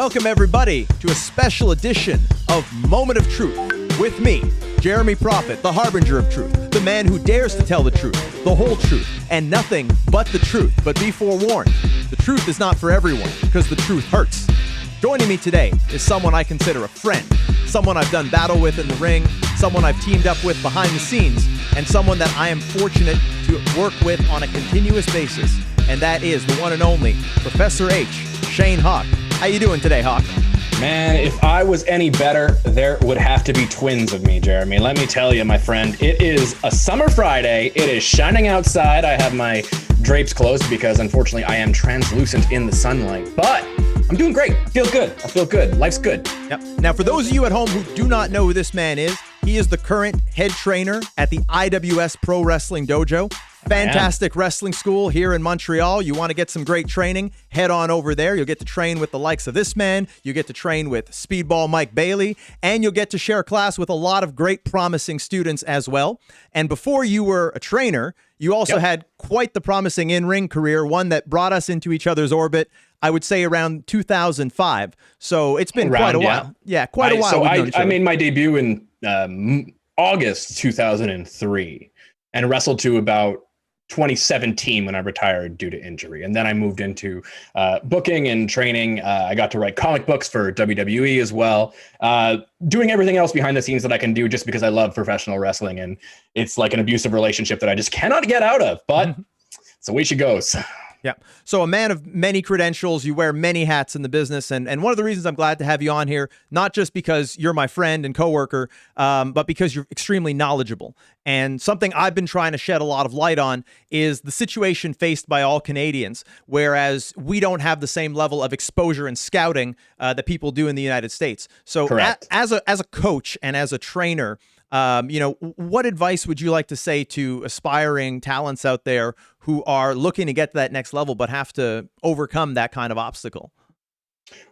Welcome, everybody, to a special edition of Moment of Truth with me, Jeremy Prophet, the harbinger of truth, the man who dares to tell the truth, the whole truth, and nothing but the truth. But be forewarned, the truth is not for everyone, because the truth hurts. Joining me today is someone I consider a friend, someone I've done battle with in the ring, someone I've teamed up with behind the scenes, and someone that I am fortunate to work with on a continuous basis, and that is the one and only Professor H, Shayne Hawke. How you doing today, Hawke? Man, if I was any better, there would have to be twins of me, Jeremy. Let me tell you, my friend, it is a summer Friday. It is shining outside. I have my drapes closed because, unfortunately, I am translucent in the sunlight. But I'm doing great. I feel good. Life's good. Yep. Now, for those of you at home who do not know who this man is, he is the current head trainer at the I.W.S Pro Wrestling Dojo. Fantastic wrestling school here in Montreal. You want to get some great training, head on over there. You'll get to train with the likes of this man. You get to train with Speedball Mike Bailey, and you'll get to share a class with a lot of great promising students as well. And before you were a trainer, you also had quite the promising in-ring career, one that brought us into each other's orbit, I would say around 2005. So it's been quite a while. Yeah, quite a while. So I made my debut in August 2003 and wrestled to about 2017 when I retired due to injury. And then I moved into booking and training. I got to write comic books for WWE as well, doing everything else behind the scenes that I can do just because I love professional wrestling. And it's like an abusive relationship that I just cannot get out of, but it's the way she goes. Yeah. So a man of many credentials, you wear many hats in the business. And one of the reasons I'm glad to have you on here, not just because you're my friend and coworker, but because you're extremely knowledgeable. And something I've been trying to shed a lot of light on is the situation faced by all Canadians, whereas we don't have the same level of exposure and scouting that people do in the United States. So as a coach and as a trainer, what advice would you like to say to aspiring talents out there who are looking to get to that next level, but have to overcome that kind of obstacle?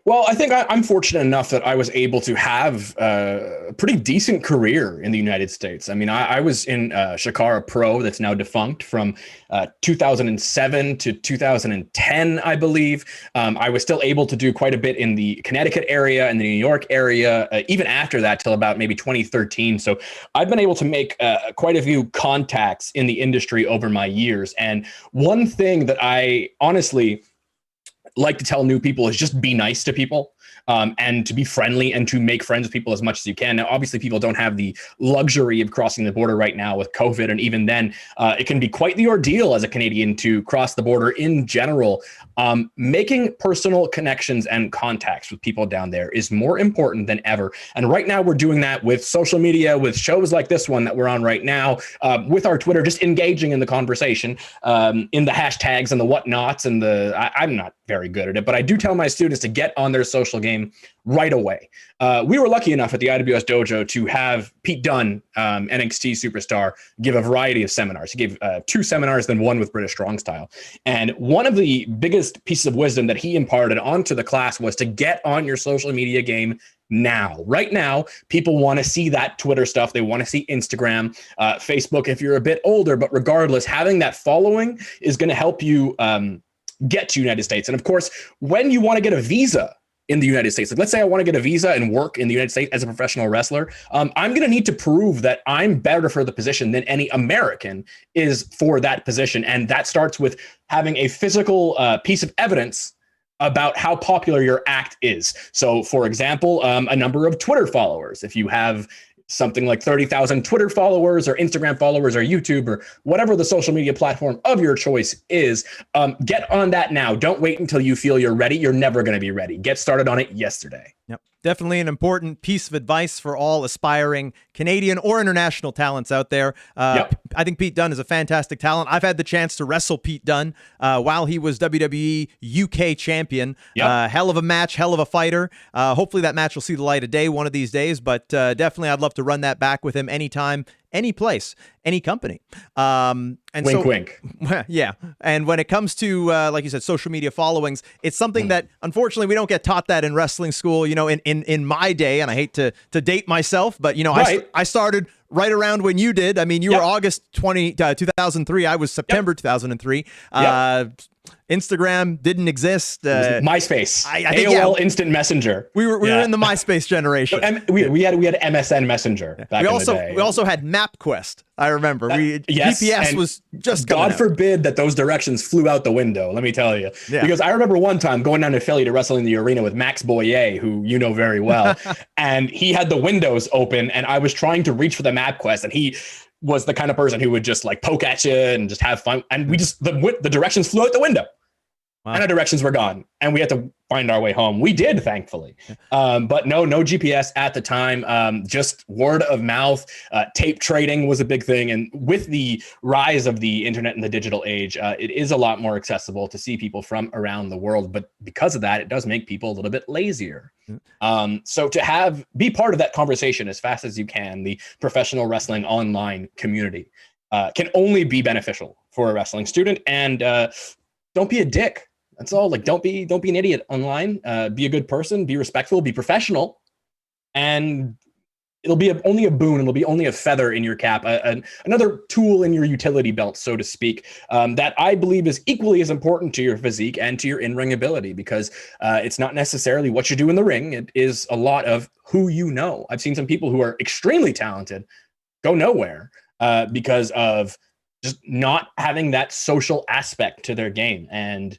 Well, I think I'm fortunate enough that I was able to have a pretty decent career in the United States. I mean, I was in Shakara Pro, that's now defunct, from 2007 to 2010, I believe. I was still able to do quite a bit in the Connecticut area and the New York area, even after that, till about maybe 2013. So I've been able to make quite a few contacts in the industry over my years. And one thing that I honestly like to tell new people is just be nice to people, and to be friendly and to make friends with people as much as you can. Now, obviously, people don't have the luxury of crossing the border right now with COVID. And even then, it can be quite the ordeal as a Canadian to cross the border in general. Making personal connections and contacts with people down there is more important than ever. And right now we're doing that with social media, with shows like this one that we're on right now, with our Twitter, just engaging in the conversation, in the hashtags and the whatnots and I'm not very good at it, but I do tell my students to get on their social game right away. We were lucky enough at the I.W.S dojo to have Pete Dunne, NXT superstar, give a variety of seminars. He gave 2 seminars, then one with British Strong Style. And one of the biggest pieces of wisdom that he imparted onto the class was to get on your social media game now. Right now, people want to see that Twitter stuff. They want to see Instagram, Facebook if you're a bit older. But regardless, having that following is going to help you get to the United States. And of course, when you want to get a visa in the United States, like let's say I want to get a visa and work in the United States as a professional wrestler, I'm going to need to prove that I'm better for the position than any American is for that position. And that starts with having a physical piece of evidence about how popular your act is. So for example, a number of Twitter followers. If you have something like 30,000 Twitter followers or Instagram followers or YouTube or whatever the social media platform of your choice is, get on that now. Don't wait until you feel you're ready. You're never going to be ready. Get started on it yesterday. Yep. Definitely an important piece of advice for all aspiring Canadian or international talents out there. I think Pete Dunne is a fantastic talent. I've had the chance to wrestle Pete Dunne while he was WWE UK champion. Hell of a match, hell of a fighter. Hopefully that match will see the light of day one of these days, but definitely I'd love to run that back with him anytime, any place, any company. And wink, wink. Yeah. And when it comes to, like you said, social media followings, it's something that unfortunately we don't get taught that in wrestling school, in my day, and I hate to date myself, but I started right around when you did. I mean, you Yep. were August 2003. I was September 2003. Instagram didn't exist. MySpace, I think, AOL Instant Messenger. We were in the MySpace generation. We had MSN Messenger back in the day. We also had MapQuest. I remember. Yes, GPS was just God forbid that those directions flew out the window. Let me tell you, because I remember one time going down to Philly to wrestle in the arena with Max Boyer, who you know very well, and he had the windows open, and I was trying to reach for the MapQuest, and he was the kind of person who would just like poke at you and just have fun, and we just the directions flew out the window. Wow. And our directions were gone, and we had to find our way home. We did, thankfully. But no GPS at the time. Just word of mouth. Tape trading was a big thing. And with the rise of the internet and the digital age, it is a lot more accessible to see people from around the world. But because of that, it does make people a little bit lazier. So to be part of that conversation as fast as you can, the professional wrestling online community can only be beneficial for a wrestling student. And don't be a dick. That's all. Like, don't be an idiot online. Be a good person. Be respectful. Be professional, and it'll be only a boon. It'll be only a feather in your cap, another tool in your utility belt, so to speak. That I believe is equally as important to your physique and to your in-ring ability, because it's not necessarily what you do in the ring. It is a lot of who you know. I've seen some people who are extremely talented go nowhere because of just not having that social aspect to their game. And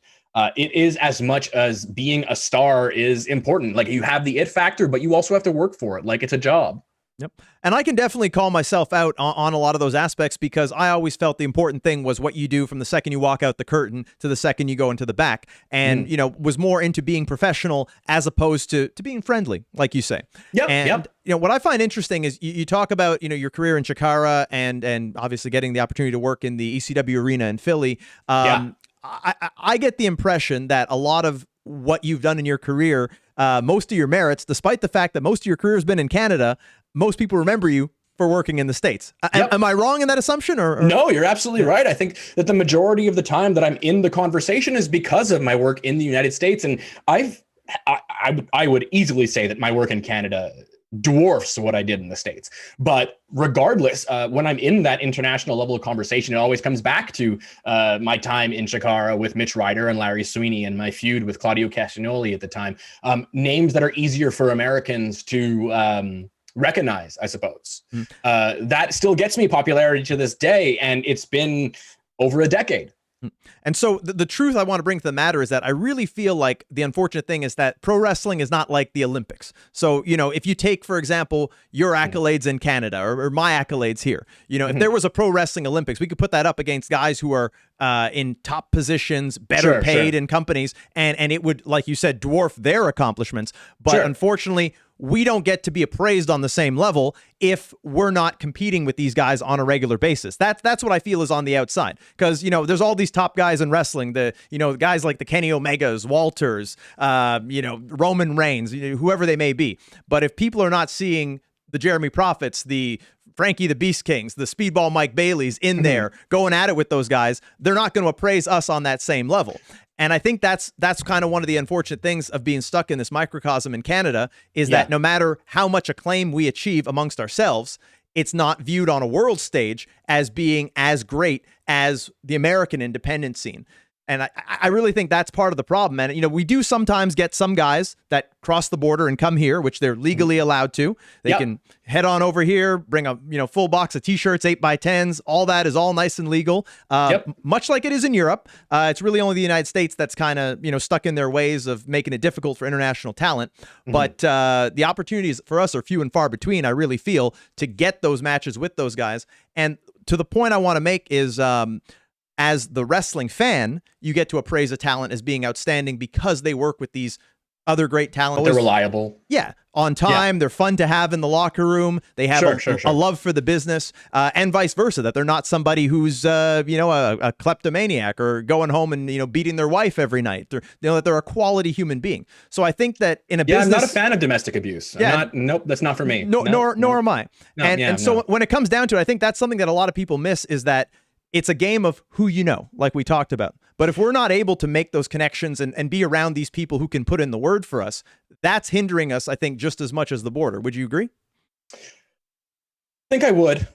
it is as much as being a star is important. Like, you have the it factor, but you also have to work for it. Like, it's a job. Yep. And I can definitely call myself out on a lot of those aspects, because I always felt the important thing was what you do from the second you walk out the curtain to the second you go into the back, and, you know, was more into being professional as opposed to being friendly, like you say. You know, what I find interesting is you talk about, you know, your career in Chikara and obviously getting the opportunity to work in the ECW arena in Philly. I get the impression that a lot of what you've done in your career, most of your merits, despite the fact that most of your career has been in Canada, most people remember you for working in the States. Am I wrong in that assumption? Or? No, you're absolutely right. I think that the majority of the time that I'm in the conversation is because of my work in the United States. And I would easily say that my work in Canada dwarfs what I did in the States. But regardless, when I'm in that international level of conversation, it always comes back to my time in Chikara with Mitch Ryder and Larry Sweeney, and my feud with Claudio Castagnoli at the time. Names that are easier for Americans to recognize, I suppose. That still gets me popularity to this day, and it's been over a decade. And so the truth I want to bring to the matter is that I really feel like the unfortunate thing is that pro wrestling is not like the Olympics. So, you know, if you take, for example, your accolades in Canada or my accolades here, you know, if there was a pro wrestling Olympics, we could put that up against guys who are in top positions, better paid in companies, and it would, like you said, dwarf their accomplishments. But unfortunately, we don't get to be appraised on the same level if we're not competing with these guys on a regular basis. That's what I feel is on the outside. Because, you know, there's all these top guys in wrestling, guys like the Kenny Omegas, Walters, Roman Reigns, whoever they may be. But if people are not seeing the Jeremy Prophets, the Frankie the Beast Kings, the Speedball Mike Baileys in there going at it with those guys, they're not going to appraise us on that same level. And I think that's kind of one of the unfortunate things of being stuck in this microcosm in Canada is that no matter how much acclaim we achieve amongst ourselves, it's not viewed on a world stage as being as great as the American independent scene. And I really think that's part of the problem. And, you know, we do sometimes get some guys that cross the border and come here, which they're legally allowed to. They can head on over here, bring a full box of T-shirts, 8x10s. All that is all nice and legal, much like it is in Europe. It's really only the United States that's kind of, stuck in their ways of making it difficult for international talent. But the opportunities for us are few and far between, I really feel, to get those matches with those guys. And to the point I want to make is... as the wrestling fan, you get to appraise a talent as being outstanding because they work with these other great talent. They're reliable. Yeah. On time. They're fun to have in the locker room. They have a love for the business, and vice versa, that they're not somebody who's, a kleptomaniac or going home and, beating their wife every night. That they're a quality human being. So I think that in a business... Yeah, I'm not a fan of domestic abuse. Nope, that's not for me. Nor am I. So when it comes down to it, I think that's something that a lot of people miss is that it's a game of who you know, like we talked about. But if we're not able to make those connections and be around these people who can put in the word for us, that's hindering us, I think, just as much as the border. Would you agree? think I would.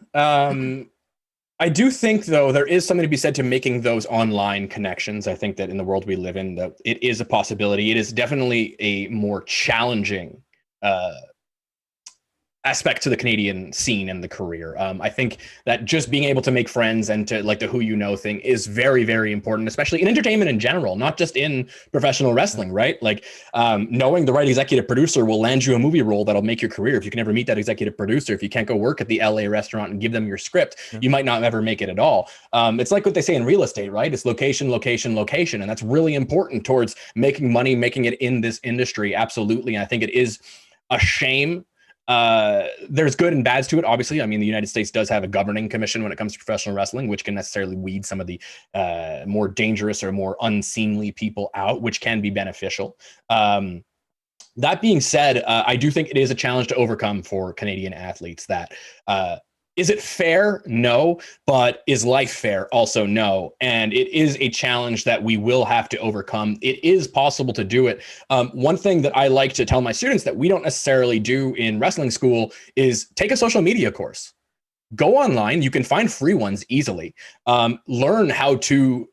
I do think, though, there is something to be said to making those online connections. I think that in the world we live in, that it is a possibility. It is definitely a more challenging aspect to the Canadian scene and the career. I think that just being able to make friends and to like the who you know thing is very, very important, especially in entertainment in general, not just in professional wrestling, right? Like knowing the right executive producer will land you a movie role that'll make your career. If you can never meet that executive producer, if you can't go work at the LA restaurant and give them your script, you might not ever make it at all. It's like what they say in real estate, right? It's location, location, location. And that's really important towards making money, making it in this industry. Absolutely. And I think it is a shame. There's good and bads to it, obviously. I mean, the United States does have a governing commission when it comes to professional wrestling, which can necessarily weed some of the more dangerous or more unseemly people out, which can be beneficial. That being said, I do think it is a challenge to overcome for Canadian athletes. That is it fair? No. But is life fair? Also no. And it is a challenge that we will have to overcome. It is possible to do it. One thing that I like to tell my students that we don't necessarily do in wrestling school is take a social media course. Go online. You can find free ones easily. Learn how to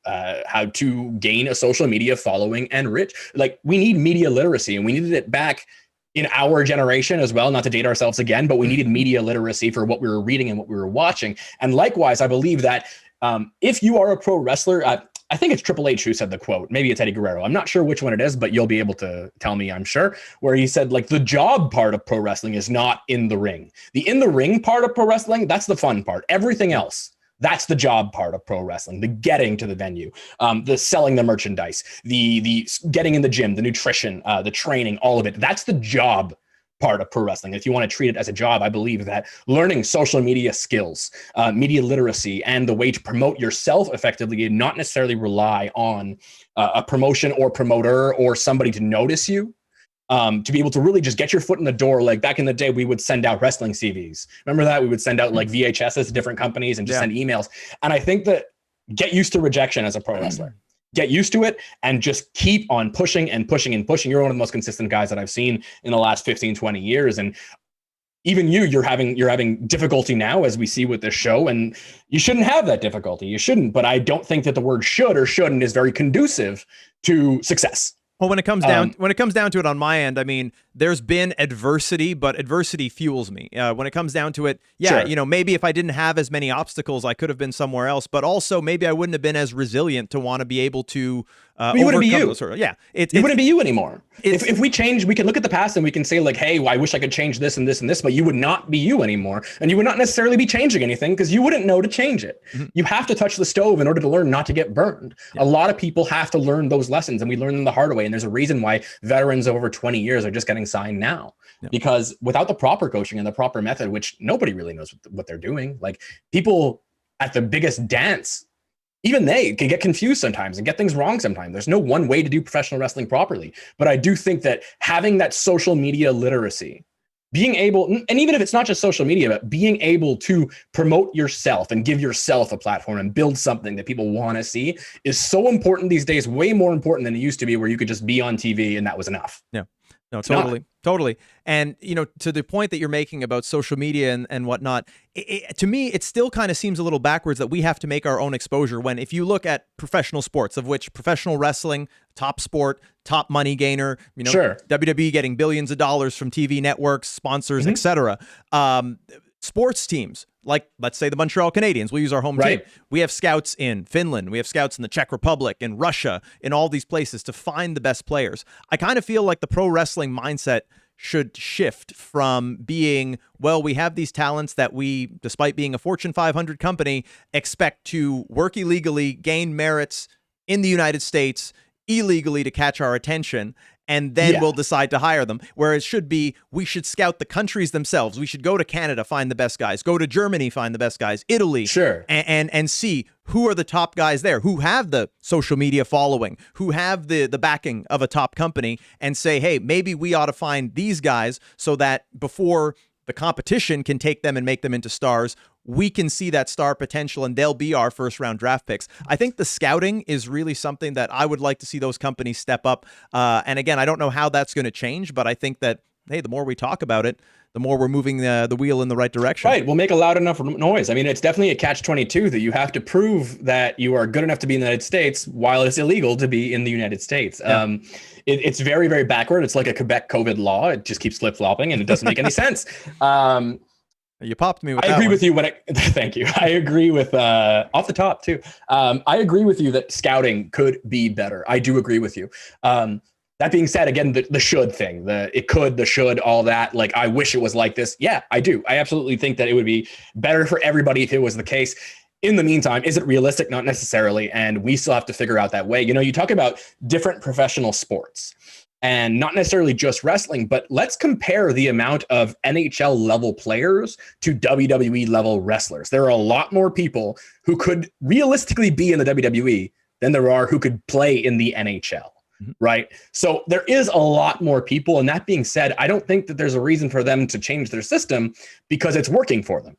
gain a social media following and rich. Like, we need media literacy, and we needed it back in our generation as well, not to date ourselves again, but we needed media literacy for what we were reading and what we were watching. And likewise, I believe that if you are a pro wrestler, I think it's Triple H who said the quote, maybe it's Eddie Guerrero. I'm not sure which one it is, but you'll be able to tell me, I'm sure, where he said, like, the job part of pro wrestling is not in the ring. The in the ring part of pro wrestling, that's the fun part. Everything else, that's the job part of pro wrestling, the getting to the venue, the selling the merchandise, the getting in the gym, the nutrition, the training, all of it. That's the job part of pro wrestling. If you want to treat it as a job, I believe that learning social media skills, media literacy, and the way to promote yourself effectively and not necessarily rely on a promotion or promoter or somebody to notice you, to be able to really just get your foot in the door. Like back in the day, we would send out wrestling CVs. Remember that? We would send out like VHSs to different companies and just send emails. And I think that get used to rejection as a pro wrestler. Get used to it and just keep on pushing and pushing and pushing. You're one of the most consistent guys that I've seen in the last 15, 20 years. And even you're having difficulty now, as we see with this show, and you shouldn't have that difficulty. You shouldn't. But I don't think that the word should or shouldn't is very conducive to success. Well, when it comes down to it on my end, I mean, there's been adversity, but adversity fuels me. When it comes down to it, Sure. You know, maybe if I didn't have as many obstacles, I could have been somewhere else. But also, maybe I wouldn't have been as resilient to want to be able to you wouldn't be you. those sort of, you wouldn't be you anymore. If we change, we can look at the past and we can say like, hey, well, I wish I could change this and this and this, but you would not be you anymore. And you would not necessarily be changing anything because you wouldn't know to change it. Mm-hmm. You have to touch the stove in order to learn not to get burned. Yeah. A lot of people have to learn those lessons, and we learn them the hard way. And there's a reason why veterans of over 20 years are just getting signed now. Yeah. Because without the proper coaching and the proper method, which nobody really knows what they're doing, like people at the biggest dance, even they can get confused sometimes and get things wrong sometimes. There's no one way to do professional wrestling properly. But I do think that having that social media literacy, being able, and even if it's not just social media, but being able to promote yourself and give yourself a platform and build something that people want to see is so important these days, way more important than it used to be, where you could just be on TV and that was enough. Yeah. No, totally. And, you know, to the point that you're making about social media and whatnot, to me, it still kind of seems a little backwards that we have to make our own exposure when, if you look at professional sports, of which professional wrestling, top sport, top money gainer, you know, sure. WWE getting billions of dollars from TV networks, sponsors, etc. Sports teams, like, let's say the Montreal Canadiens, we'll use our home team. We have scouts in Finland. We have scouts in the Czech Republic, in Russia, in all these places to find the best players. I kind of feel like the pro wrestling mindset should shift from being, well, we have these talents that we, despite being a Fortune 500 company, expect to work illegally, gain merits in the United States illegally to catch our attention, and then we'll decide to hire them. Where it should be, we should scout the countries themselves. We should go to Canada, find the best guys, go to Germany, find the best guys, Italy, and see who are the top guys there, who have the social media following, who have the backing of a top company, and say, hey, maybe we ought to find these guys so that before the competition can take them and make them into stars, we can see that star potential and they'll be our first round draft picks. I think the scouting is really something that I would like to see those companies step up. And again, I don't know how that's going to change, but I think that, hey, the more we talk about it, the more we're moving the wheel in the right direction. Right. We'll make a loud enough noise. I mean, it's definitely a catch-22 that you have to prove that you are good enough to be in the United States while it's illegal to be in the United States. Yeah. It's very, very backward. It's like a Quebec COVID law. It just keeps flip-flopping and it doesn't make any sense. You popped me with I agree with you thank you. I agree with off the top too. I agree with you that scouting could be better. I do agree with you. That being said, again, the should thing, the should, all that, like, I wish it was like this. Yeah, I do. I absolutely think that it would be better for everybody if it was the case. In the meantime, is it realistic? Not necessarily. And we still have to figure out that way. You know, you talk about different professional sports and not necessarily just wrestling, but let's compare the amount of NHL level players to WWE level wrestlers. There are a lot more people who could realistically be in the WWE than there are who could play in the NHL. Right. So there is a lot more people. And that being said, I don't think that there's a reason for them to change their system because it's working for them.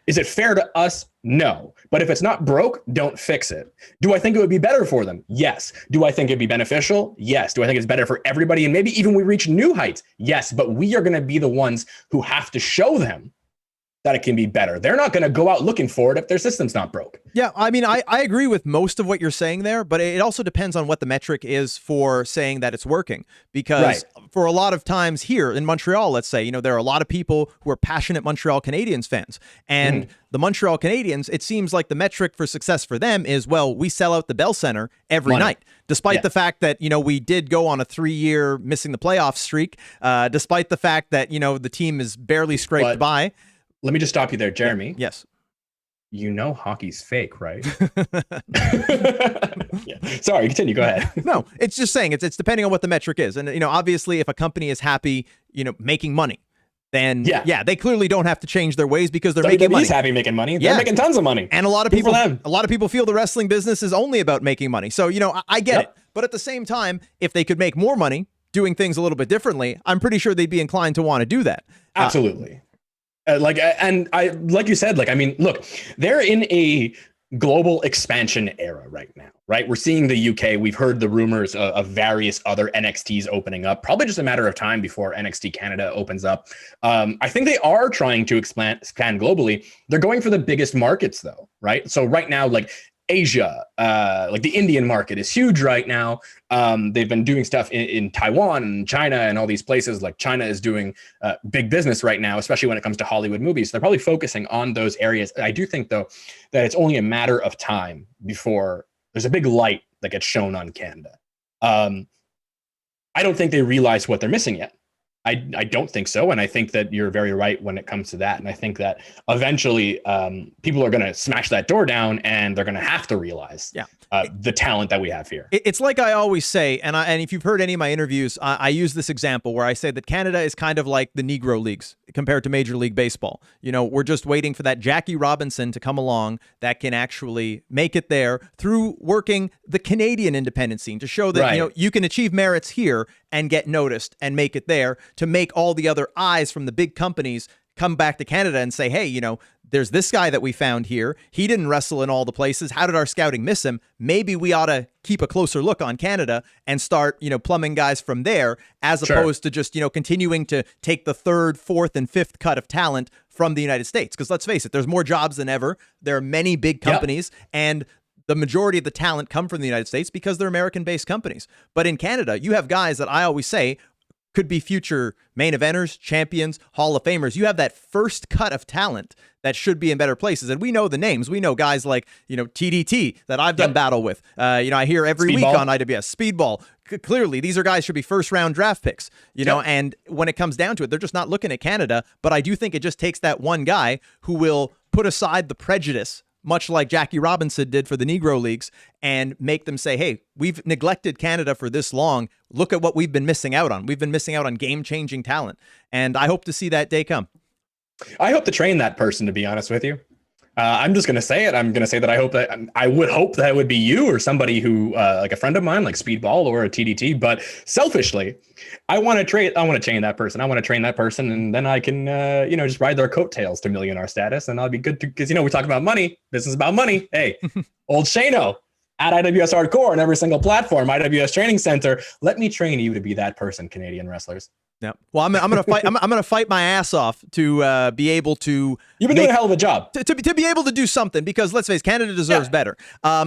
Is it fair to us? No. But if it's not broke, don't fix it. Do I think it would be better for them? Yes. Do I think it'd be beneficial? Yes. Do I think it's better for everybody? And maybe even we reach new heights? Yes. But we are going to be the ones who have to show them that it can be better. They're not going to go out looking for it if their system's not broke. Yeah, I mean, I agree with most of what you're saying there, but it also depends on what the metric is for saying that it's working. Because for a lot of times here in Montreal, let's say, you know, there are a lot of people who are passionate Montreal Canadiens fans. And the Montreal Canadiens, it seems like the metric for success for them is, well, we sell out the Bell Center every night. Despite the fact that, you know, we did go on a 3-year missing the playoff streak, despite the fact that, you know, the team is barely scraped by. Let me just stop you there, Jeremy. Yes. You know hockey's fake, right? Sorry, continue. Go ahead. No, it's just saying it's depending on what the metric is. And, you know, obviously, if a company is happy, you know, making money, then they clearly don't have to change their ways because they're making money. WWE's happy making money. They're making tons of money. And a lot of people feel the wrestling business is only about making money. So, you know, I get it. But at the same time, if they could make more money doing things a little bit differently, I'm pretty sure they'd be inclined to want to do that. Absolutely. Like you said, like, I mean, look, they're in a global expansion era right now, right? We're seeing the UK. We've heard the rumors of various other NXTs opening up, probably just a matter of time before NXT Canada opens up. I think they are trying to expand globally. They're going for the biggest markets though, right? So right now, like Asia, like the Indian market is huge right now. They've been doing stuff in Taiwan and China and all these places. Like China is doing big business right now, especially when it comes to Hollywood movies. So they're probably focusing on those areas. I do think, though, that it's only a matter of time before there's a big light that gets shown on Canada. I don't think they realize what they're missing yet. I don't think so. And I think that you're very right when it comes to that. And I think that eventually people are going to smash that door down and they're going to have to realize the talent that we have here. It's like I always say, and if you've heard any of my interviews, I use this example where I say that Canada is kind of like the Negro Leagues compared to Major League Baseball. You know, we're just waiting for that Jackie Robinson to come along that can actually make it there through working the Canadian independent scene to show that, you know, you can achieve merits here and get noticed and make it there, to make all the other eyes from the big companies come back to Canada and say, hey, you know, there's this guy that we found here. He didn't wrestle in all the places. How did our scouting miss him? Maybe we ought to keep a closer look on Canada and start, you know, plumbing guys from there, as opposed to just, you know, continuing to take the 3rd, 4th, and 5th cut of talent from the United States. Because let's face it, there's more jobs than ever. There are many big companies, and the majority of the talent come from the United States because they're American-based companies. But in Canada, you have guys that I always say could be future main eventers, champions, Hall of Famers. You have that first cut of talent that should be in better places. And we know the names. We know guys like, you know, TDT that I've done battle with. You know, I hear every week on I.W.S. Speedball. Clearly, these are guys should be first-round draft picks, you know, and when it comes down to it, they're just not looking at Canada. But I do think it just takes that one guy who will put aside the prejudice, much like Jackie Robinson did for the Negro Leagues, and make them say, hey, we've neglected Canada for this long. Look at what we've been missing out on. We've been missing out on game-changing talent. And I hope to see that day come. I hope to train that person, to be honest with you. I'm just going to say it. I'm going to say that I would hope that it would be you or somebody who, like a friend of mine, like Speedball or a TDT. But selfishly, I want to train that person. I want to train that person, and then I can, you know, just ride their coattails to millionaire status, and I'll be good to, because, you know, we talk about money. Business is about money. Hey, old Shayne at I.W.S Hardcore on every single platform, I.W.S Training Center. Let me train you to be that person, Canadian wrestlers. Yeah. Well, I'm gonna fight. I'm gonna fight my ass off to be able to. You've been doing a hell of a job to be able to do something, because let's face it, Canada deserves better.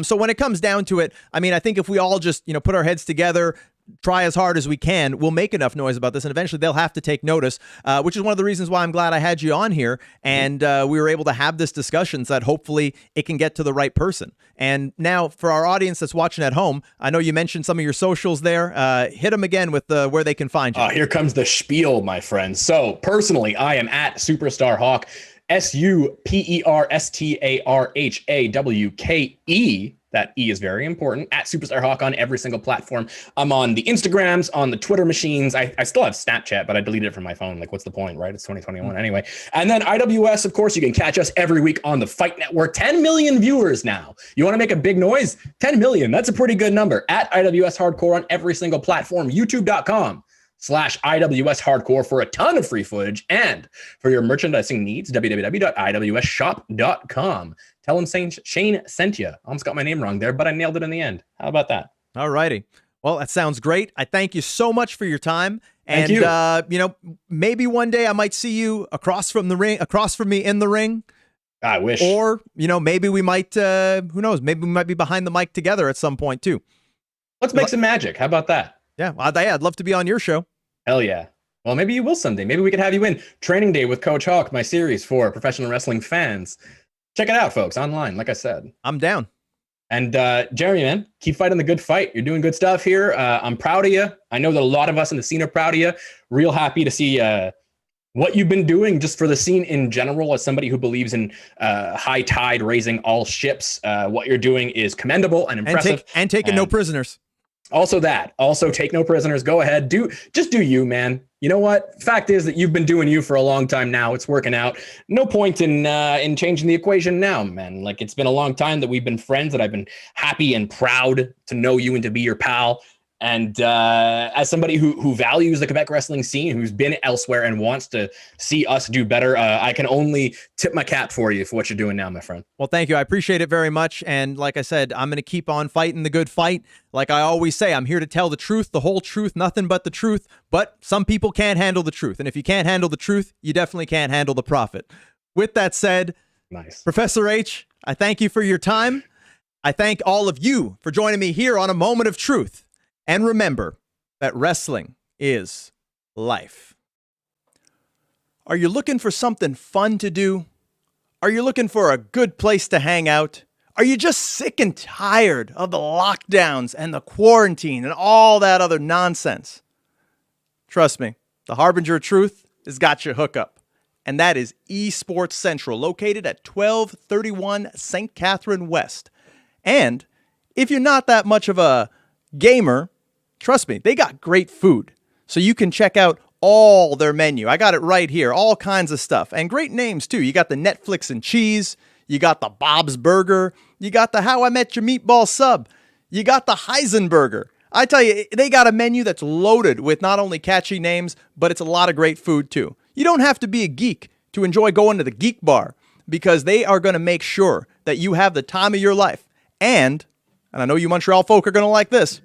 So when it comes down to it, I mean, I think if we all just put our heads together, try as hard as we can, we'll make enough noise about this, and eventually they'll have to take notice, which is one of the reasons why I'm glad I had you on here, and we were able to have this discussion so that hopefully it can get to the right person. And now for our audience that's watching at home, I know you mentioned some of your socials there. Hit them again with where they can find you. Here comes the spiel, my friends. So personally, I am at Superstar Hawke, SUPERSTARHAWKE. That E is very important. At Superstar Hawke on every single platform. I'm on the Instagrams, on the Twitter machines. I still have Snapchat, but I deleted it from my phone. Like, what's the point, right? It's 2021 anyway. And then I.W.S, of course, you can catch us every week on the Fight Network. 10 million viewers now. You want to make a big noise? 10 million. That's a pretty good number. At I.W.S Hardcore on every single platform. YouTube.com/IWS Hardcore for a ton of free footage. And for your merchandising needs, www.IWSshop.com. Tell him Shayne sent you. I almost got my name wrong there, but I nailed it in the end. How about that? All righty. Well, that sounds great. I thank you so much for your time. Thank you. You. Maybe one day I might see you across from me in the ring. I wish. Or, maybe we might, who knows, maybe we might be behind the mic together at some point too. Let's make some magic. How about that? Yeah, I'd love to be on your show. Hell yeah. Well, maybe you will someday. Maybe we could have you in Training Day with Coach Hawke, my series for professional wrestling fans. Check it out, folks, online, like I said. I'm down. And Jeremy, man, keep fighting the good fight. You're doing good stuff here. I'm proud of you. I know that a lot of us in the scene are proud of you. Real happy to see what you've been doing just for the scene in general. As somebody who believes in high tide raising all ships, what you're doing is commendable and impressive. And taking no prisoners. Also take no prisoners. Go ahead. Just do you, man. You know what? Fact is that you've been doing you for a long time now. It's working out. No point in changing the equation now, man. Like, it's been a long time that we've been friends, that I've been happy and proud to know you and to be your pal. And as somebody who values the Quebec wrestling scene, who's been elsewhere and wants to see us do better, I can only tip my cap for you for what you're doing now, my friend. Well, thank you. I appreciate it very much. And like I said, I'm going to keep on fighting the good fight. Like I always say, I'm here to tell the truth, the whole truth, nothing but the truth. But some people can't handle the truth. And if you can't handle the truth, you definitely can't handle the profit. With that said, nice. Professor H, I thank you for your time. I thank all of you for joining me here on A Moment of Truth. And remember that wrestling is life. Are you looking for something fun to do? Are you looking for a good place to hang out? Are you just sick and tired of the lockdowns and the quarantine and all that other nonsense? Trust me, the Harbinger of Truth has got your hookup. And that is Esports Central, located at 1231 St. Catherine West. And if you're not that much of a gamer, trust me, they got great food. So you can check out all their menu. I got it right here. All kinds of stuff. And great names, too. You got the Netflix and cheese. You got the Bob's Burger. You got the How I Met Your Meatball Sub. You got the Heisenberger. I tell you, they got a menu that's loaded with not only catchy names, but it's a lot of great food, too. You don't have to be a geek to enjoy going to the Geek Bar, because they are going to make sure that you have the time of your life. And I know you Montreal folk are going to like this,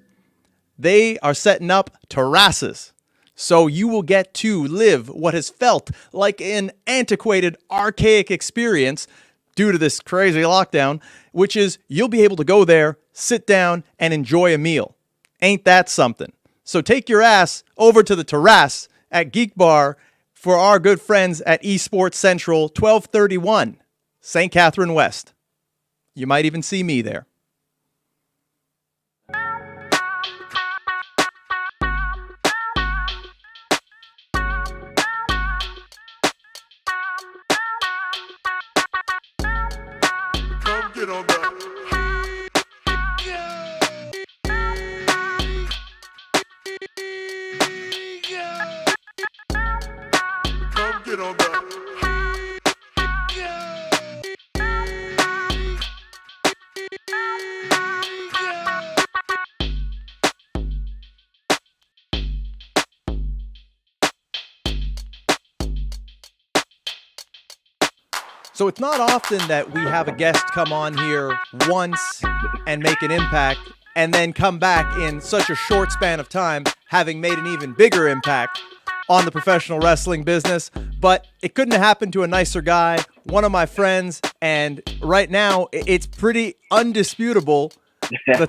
they are setting up terraces. So you will get to live what has felt like an antiquated, archaic experience due to this crazy lockdown, which is you'll be able to go there, sit down, and enjoy a meal. Ain't that something? So take your ass over to the terrace at Geek Bar for our good friends at Esports Central, 1231 St. Catherine West. You might even see me there. Get on that. Come get on that. So it's not often that we have a guest come on here once and make an impact and then come back in such a short span of time, having made an even bigger impact. on the professional wrestling business, but it couldn't have happened to a nicer guy, one of my friends, and right now it's pretty undisputable, the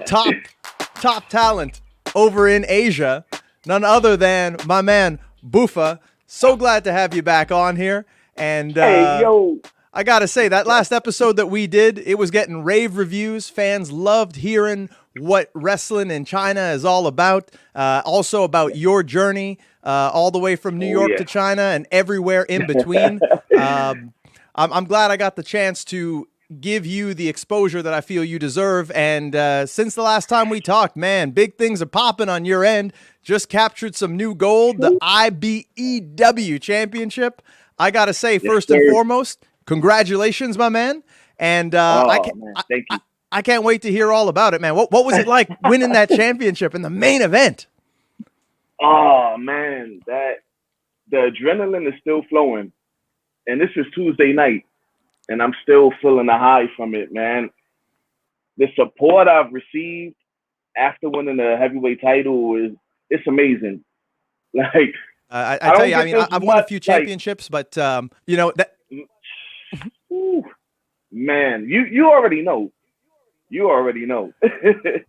top talent over in Asia, none other than my man Buffa. So glad to have you back on here. And Hey, yo. I gotta say, that last episode that we did, it was getting rave reviews. Fans loved hearing what wrestling in China is all about. Also about your journey, all the way from New York to China and everywhere in between. I'm glad I got the chance to give you the exposure that I feel you deserve. And since the last time we talked, man, big things are popping on your end. Just captured some new gold, the IBEW championship. I gotta say, first and foremost, congratulations, my man. And Thank you. I can't wait to hear all about it, man. What was it like winning that championship in the main event? Oh man, the adrenaline is still flowing. And this is Tuesday night, and I'm still feeling the high from it, man. The support I've received after winning the heavyweight title it's amazing. Like I tell you, I mean, I've won a few championships, but you know that. Ooh, man, you already know. You already know.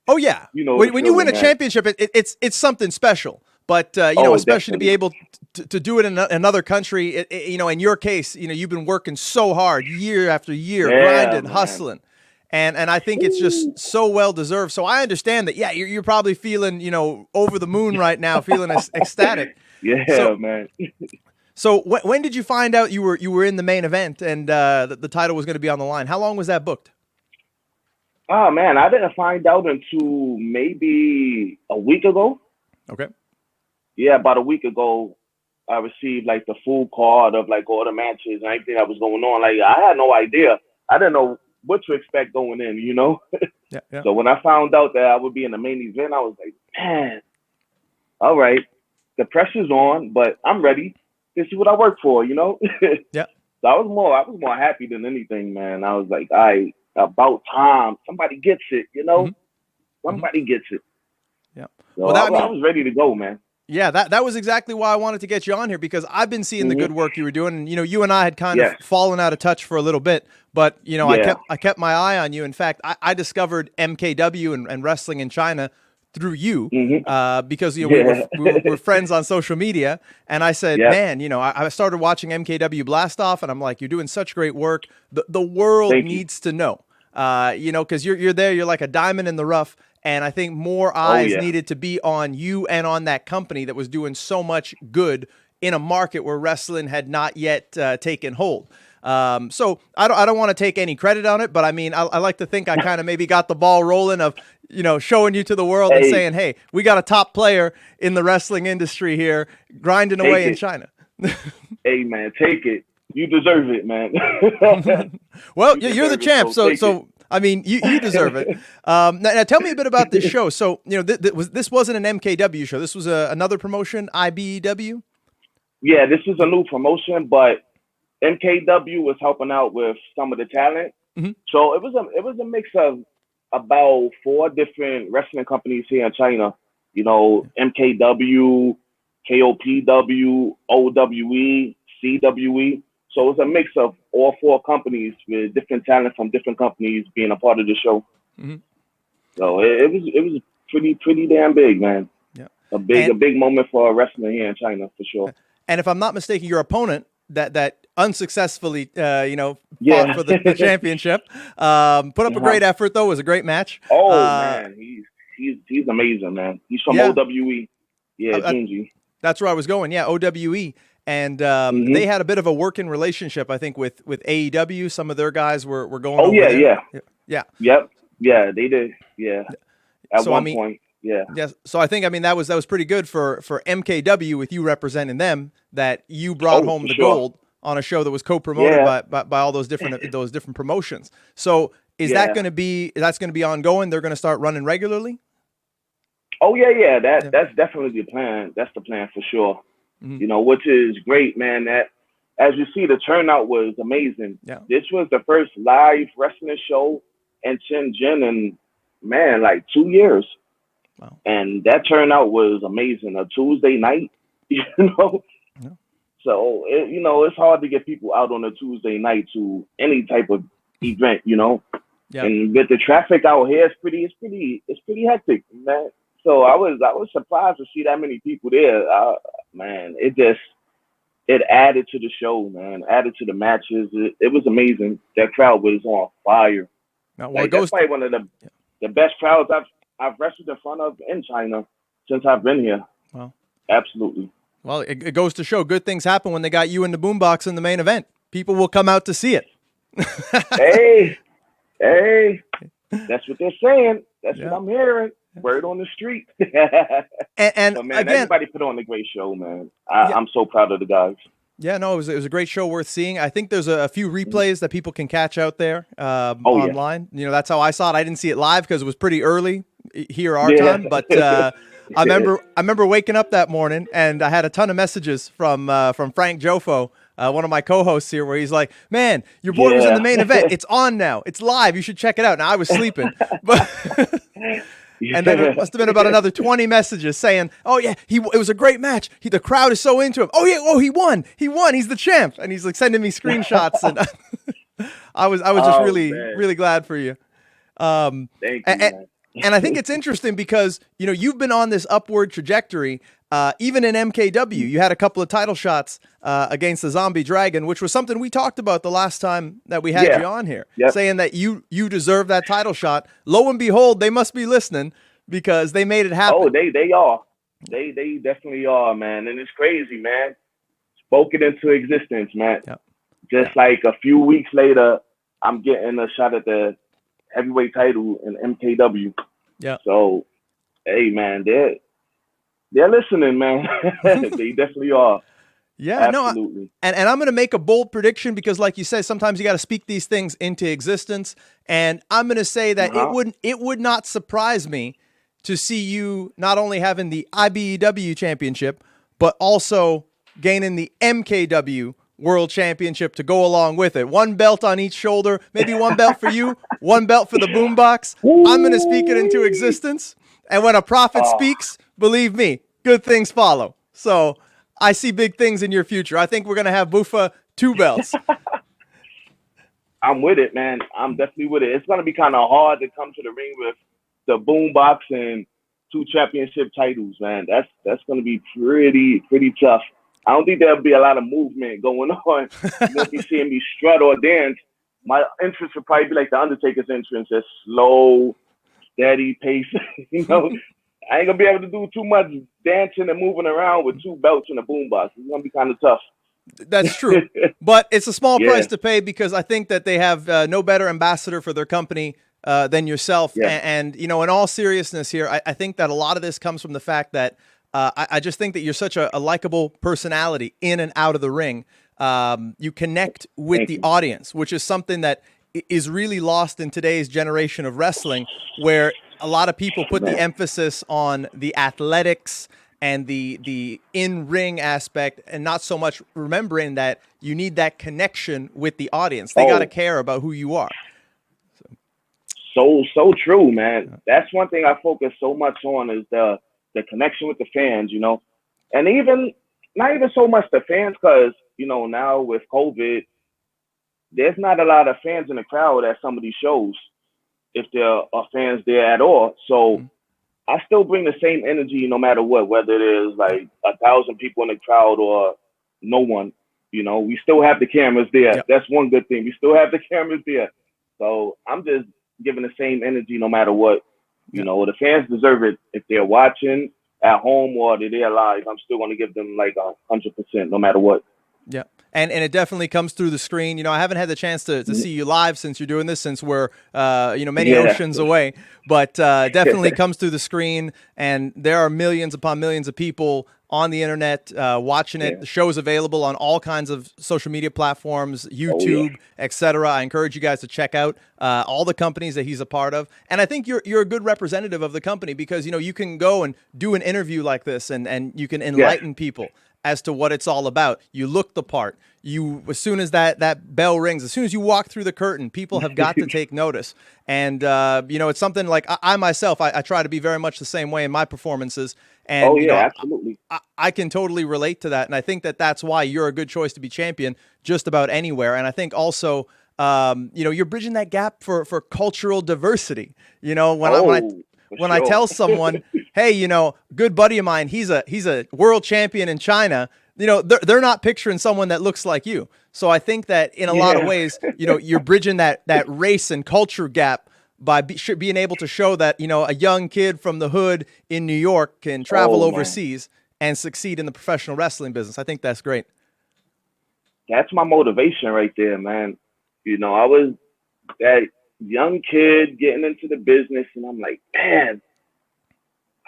Oh yeah, you know when you win a championship, it's something special. But you know, especially definitely. to be able to do it in another country, you know, in your case, you know, you've been working so hard year after year, grinding, man. hustling, and I think it's just so well deserved. So I understand that. Yeah, you're probably feeling, you know, over the moon right now, feeling ecstatic. Yeah, man. So when did you find out you were in the main event and the title was going to be on the line? How long was that booked? Oh man, I didn't find out until maybe a week ago. Okay. Yeah, about a week ago, I received like the full card of like all the matches and everything that was going on. Like I had no idea. I didn't know what to expect going in, you know? Yeah. So when I found out that I would be in the main event, I was like, man, all right. The pressure's on, but I'm ready. This is what I work for, you know? Yeah. So I was more happy than anything, man. I was like, about time. Somebody gets it, you know? Somebody gets it. Yeah. So Well, I was ready to go, man. Yeah, that was exactly why I wanted to get you on here, because I've been seeing the good work you were doing, and you know, you and I had kind of fallen out of touch for a little bit, but you know, I kept my eye on you. In fact, I discovered MKW and wrestling in China through you, because you know we're friends on social media, and I said, man, you know, I started watching MKW Blast Off, and I'm like, you're doing such great work. The world needs to know, you know, because you're there, you're like a diamond in the rough. And I think more eyes needed to be on you and on that company that was doing so much good in a market where wrestling had not yet taken hold. So I don't want to take any credit on it, but I mean, I like to think I kind of maybe got the ball rolling of, you know, showing you to the world and saying, hey, we got a top player in the wrestling industry here grinding away in China. Hey, man, take it. You deserve it, man. Well, you're the champ, so I mean, you deserve it. Now, tell me a bit about this show. So, you know, this wasn't an MKW show. This was another promotion, IBEW? Yeah, this is a new promotion, but MKW was helping out with some of the talent. So it was a mix of about 4 different wrestling companies here in China. You know, MKW, KOPW, OWE, CWE. So it's a mix of all 4 companies with different talent from different companies being a part of the show. So it was pretty damn big, man. Yeah, a big moment for wrestling here in China for sure. And if I'm not mistaken, your opponent that unsuccessfully fought for the championship put up a great effort, though. It was a great match. Oh man, he's amazing, man. He's from OWE. Yeah, Junji. That's where I was going. Yeah, OWE. And they had a bit of a working relationship, I think, with AEW. Some of their guys were going. Oh yeah. Yep. Yeah, they did. Yeah. At one point. Yeah. Yes. So I think that was pretty good for MKW with you representing them, that you brought home the gold on a show that was co-promoted by all those different promotions. So that's going to be ongoing? They're going to start running regularly? Oh yeah. That's definitely the plan. That's the plan for sure. You know, which is great, man. That, as you see, the turnout was amazing. Yeah. This was the first live wrestling show in Shenzhen in, man, like 2 years. Wow. And that turnout was amazing. A Tuesday night, you know, So it's hard to get people out on a Tuesday night to any type of event, Yeah. And with the traffic out here, it's pretty hectic, man. So I was surprised to see that many people there. Man, it added to the show, man. Added to the matches. It was amazing. That crowd was on fire. Now, That's probably one of the best crowds I've wrestled in front of in China since I've been here. Well, absolutely. Well, it goes to show good things happen when they got you in the boombox in the main event. People will come out to see it. hey, that's what they're saying. That's what I'm hearing. Word on the street. and so, man, again, everybody put on a great show, man. I'm so proud of the guys. Yeah, no, it was a great show worth seeing. I think there's a few replays that people can catch out there online. Yeah. That's how I saw it. I didn't see it live because it was pretty early here our time, but I remember waking up that morning and I had a ton of messages from Frank Jofo, one of my co-hosts here, where he's like, "Man, your boy was in the main event. It's on now. It's live. You should check it out." Now I was sleeping, but. And then it must have been about another 20 messages saying, "Oh yeah, it was a great match. The crowd is so into him. Oh yeah, he won. He's the champ." And he's like sending me screenshots, and I was just really glad for you. Thank you, man. And I think it's interesting because you've been on this upward trajectory. Even in MKW, you had a couple of title shots against the Zombie Dragon, which was something we talked about the last time that we had you on here, saying that you deserve that title shot. Lo and behold, they must be listening because they made it happen. Oh, they are. They definitely are, man. And it's crazy, man. Spoken into existence, man. Yep. Just like a few weeks later, I'm getting a shot at the heavyweight title in MKW. Yeah. So, hey, man, they're listening, man. They definitely are. Yeah, absolutely. And I'm going to make a bold prediction because, like you said, sometimes you got to speak these things into existence. And I'm going to say that it would not surprise me to see you not only having the IBEW championship, but also gaining the MKW World Championship to go along with it. One belt on each shoulder, maybe one belt for you, one belt for the boombox. I'm going to speak it into existence. And when a prophet speaks, believe me, good things follow. So I see big things in your future. I think we're going to have Buffa 2 belts. I'm with it, man. I'm definitely with it. It's going to be kind of hard to come to the ring with the boombox and 2 championship titles, man. That's going to be pretty tough. I don't think there'll be a lot of movement going on. You won't be seeing me strut or dance. My entrance would probably be like the Undertaker's entrance, just slow, steady pace. I ain't gonna be able to do too much dancing and moving around with 2 belts in a boombox. It's gonna be kind of tough. That's true, but it's a small price to pay because I think that they have no better ambassador for their company than yourself. Yeah. And in all seriousness here, I think that a lot of this comes from the fact that I just think that you're such a likable personality in and out of the ring. You connect with the audience, which is something that is really lost in today's generation of wrestling, where a lot of people put the emphasis on the athletics and the in-ring aspect and not so much remembering that you need that connection with the audience. They got to care about who you are. So true, man. That's one thing I focus so much on is the connection with the fans, and even not even so much the fans, because now with COVID, there's not a lot of fans in the crowd at some of these shows, if there are fans there at all. So I still bring the same energy no matter what, whether there's like 1,000 people in the crowd or no one. We still have the cameras there. Yep. That's one good thing. We still have the cameras there. So I'm just giving the same energy no matter what. The fans deserve it. If they're watching at home or they're there live, I'm still going to give them like 100% no matter what. Yeah. And it definitely comes through the screen. I haven't had the chance to see you live since you're doing this, since we're, many oceans away, but definitely comes through the screen. And there are millions upon millions of people on the internet watching it. The show is available on all kinds of social media platforms, YouTube, etc. I encourage you guys to check out all the companies that he's a part of. And I think you're a good representative of the company because, you can go and do an interview like this and you can enlighten people. as to what it's all about. You look the part. You, as soon as that bell rings, as soon as you walk through the curtain, people have got to take notice. And you know, it's something like I myself, I try to be very much the same way in my performances. And you know, absolutely. I can totally relate to that, and I think that that's why you're a good choice to be champion just about anywhere. And I think also, you know, you're bridging that gap for cultural diversity. You know, when I tell someone, hey, you know, good buddy of mine, he's a world champion in China, you know, they're not picturing someone that looks like you. So I think that in a lot of ways, you know, you're bridging that race and culture gap by being able to show that, you know, a young kid from the hood in New York can travel overseas and succeed in the professional wrestling business. I think that's great. That's my motivation right there, man. You know, I was that young kid getting into the business, and I'm like, man,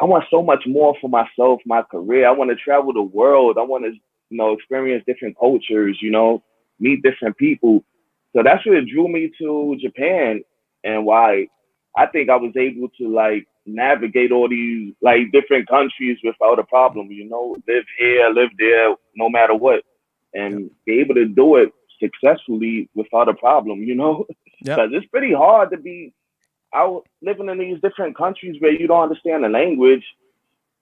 I want so much more for myself, my career. I want to travel the world. I want to, you know, experience different cultures, you know, meet different people. So that's what drew me to Japan, and why I think I was able to like navigate all these like different countries without a problem, you know, live here, live there, no matter what, and be able to do it successfully without a problem, you know, because it's pretty hard to be out living in these different countries where you don't understand the language,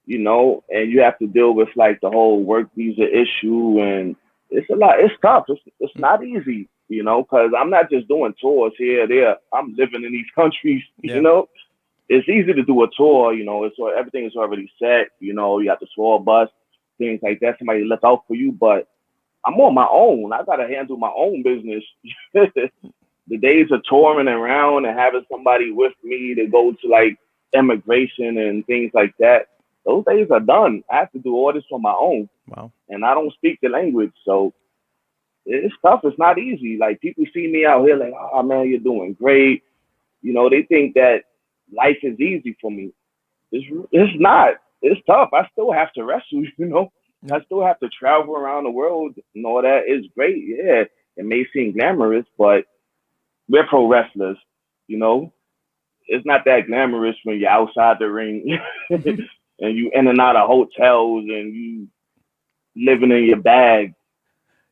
you know, and you have to deal with like the whole work visa issue, and it's a lot. It's tough. It's not easy, you know, because I'm not just doing tours here, there. I'm living in these countries, you know. It's easy to do a tour, you know. Everything is already set, you know. You have the tour bus, things like that. Somebody look out for you, but I'm on my own. I gotta handle my own business. The days of touring around and having somebody with me to go to like immigration and things like that, those days are done. I have to do all this on my own. Wow. And I don't speak the language, so it's tough. It's not easy. Like, people see me out here like, oh man, you're doing great. You know, they think that life is easy for me. It's not. It's tough. I still have to wrestle, you know. I still have to travel around the world and all that. It's great, yeah. It may seem glamorous, but we're pro wrestlers, you know. It's not that glamorous when you're outside the ring and you in and out of hotels and you living in your bag.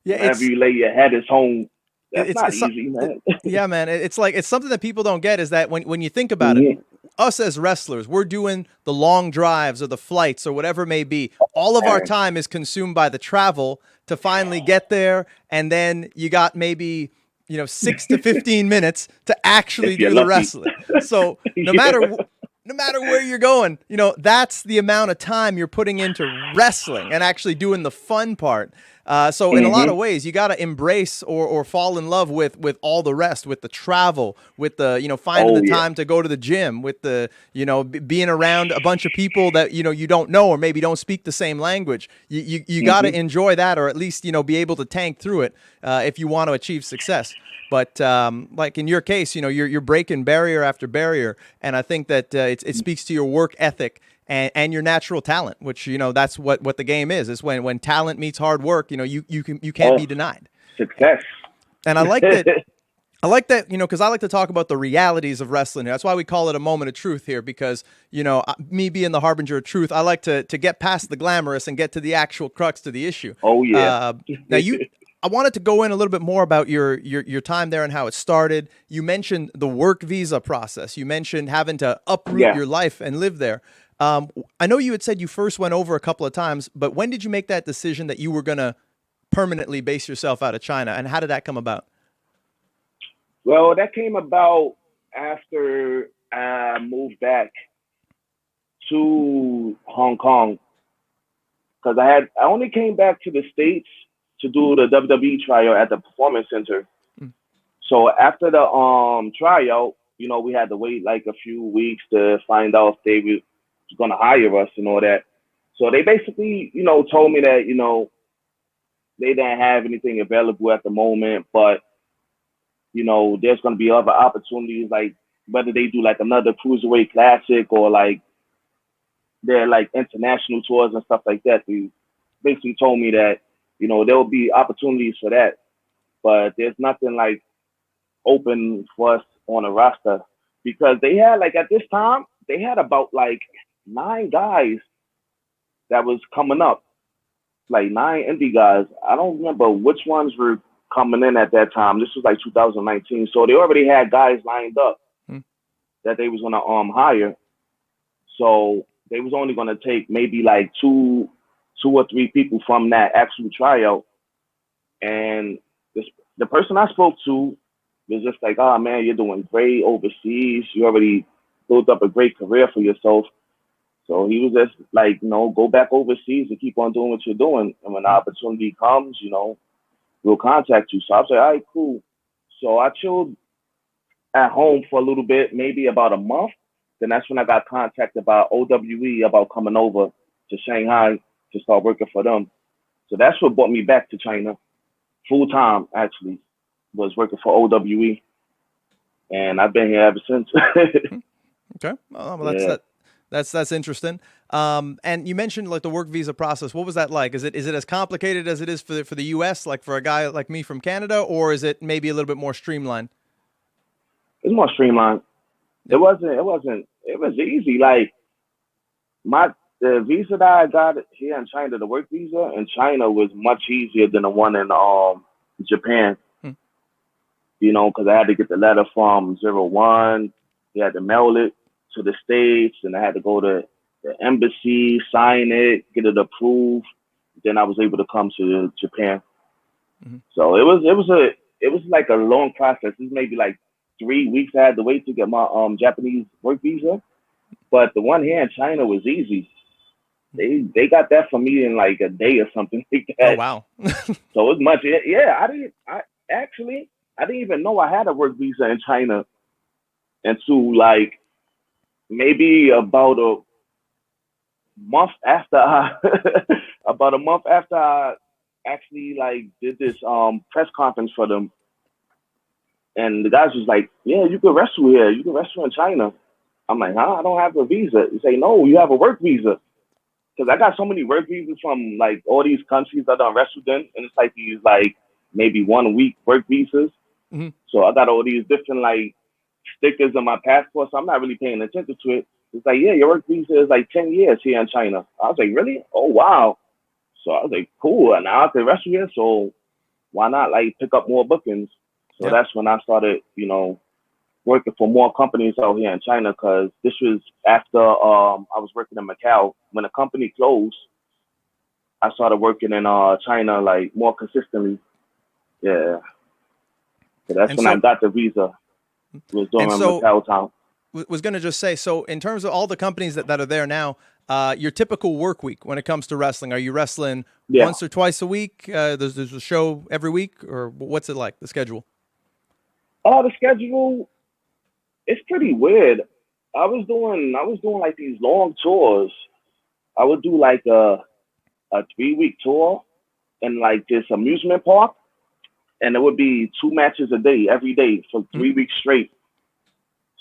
Yeah, wherever you lay your head is home. That's not it's easy, man. Yeah, man. It's like, it's something that people don't get, is that when you think about it, us as wrestlers, we're doing the long drives or the flights or whatever it may be. All of our time is consumed by the travel to finally get there. And then you got maybe, you know, 6 to 15 minutes to actually do the wrestling. So no matter where you're going, you know, that's the amount of time you're putting into wrestling and actually doing the fun part. So in a lot of ways, you got to embrace or fall in love with all the rest, with the travel, with the, you know, finding the time to go to the gym, with the, you know, being around a bunch of people that, you know, you don't know or maybe don't speak the same language. You got to enjoy that, or at least, you know, be able to tank through it if you want to achieve success. But like in your case, you know, you're breaking barrier after barrier, and I think that it speaks to your work ethic and your natural talent, which, you know, that's what the game is when talent meets hard work, you know, you can't be denied. Success. And I like that. I like that, you know, because I like to talk about the realities of wrestling here. That's why we call it a moment of truth here, because, you know, me being the harbinger of truth, I like to get past the glamorous and get to the actual crux to the issue. Oh, yeah. Now, I wanted to go in a little bit more about your time there and how it started. You mentioned the work visa process. You mentioned having to uproot your life and live there. I know you had said you first went over a couple of times, but when did you make that decision that you were going to permanently base yourself out of China, and how did that come about? Well, that came about after I moved back to Hong Kong, because I only came back to the States to do the WWE tryout at the Performance Center. So after the tryout, you know, we had to wait like a few weeks to find out if they were going to hire us and all that. So they basically, you know, told me that, you know, they didn't have anything available at the moment, but, you know, there's going to be other opportunities, like whether they do like another Cruiserweight Classic or like their like international tours and stuff like that. They basically told me that, you know, there will be opportunities for that, but there's nothing like open for us on a roster, because they had, like, at this time, they had about like 9 guys that was coming up. like 9 indie guys. I don't remember which ones were coming in at that time. This was like 2019. So they already had guys lined up that they was gonna hire. So they was only gonna take maybe like two or three people from that actual tryout. And the person I spoke to was just like, oh man, you're doing great overseas. You already built up a great career for yourself. So he was just like, go back overseas and keep on doing what you're doing. And when the opportunity comes, we'll contact you. So I was like, all right, cool. So I chilled at home for a little bit, maybe about a month. Then that's when I got contacted by OWE about coming over to Shanghai to start working for them. So that's what brought me back to China. Full time, actually, was working for OWE. And I've been here ever since. Okay. Well, that's interesting. And you mentioned like the work visa process. What was that like? Is it as complicated as it is for the US, like for a guy like me from Canada, or is it maybe a little bit more streamlined? It's more streamlined. It was easy. Like the visa that I got here in China, the work visa in China was much easier than the one in Japan. Because I had to get the letter from 01. You had to mail it to the States, and I had to go to the embassy, sign it, get it approved. Then I was able to come to Japan. So it was like a long process. It was maybe like 3 weeks I had to wait to get my Japanese work visa. But the one here in China was easy. They got that for me in like a day or something like that. Oh wow. So it was much. Yeah, I didn't even know I had a work visa in China until like maybe about a month after I actually like did this press conference for them. And the guys was like, yeah, you can wrestle here. You can wrestle in China. I'm like, huh? I don't have a visa. They say, no, you have a work visa. Because I got so many work visas from like all these countries that I wrestled in. And it's like these like maybe 1 week work visas. So I got all these different like stickers on my passport. So I'm not really paying attention to it. It's like, yeah, your work visa is like 10 years here in China. I was like, really? Oh, wow. So I was like, cool. And now I can wrestle here. So why not like pick up more bookings? So that's when I started, working for more companies out here in China, because this was after I was working in Macau. When the company closed, I started working in China like more consistently. Yeah. So that's when I got the visa. It was during Macau time. Was going to just say, so in terms of all the companies that are there now, your typical work week when it comes to wrestling, are you wrestling once or twice a week? There's a show every week, or what's it like, the schedule? The schedule, it's pretty weird. I was doing like these long tours. I would do like a 3-week tour in like this amusement park, and it would be 2 matches a day every day for 3 weeks straight.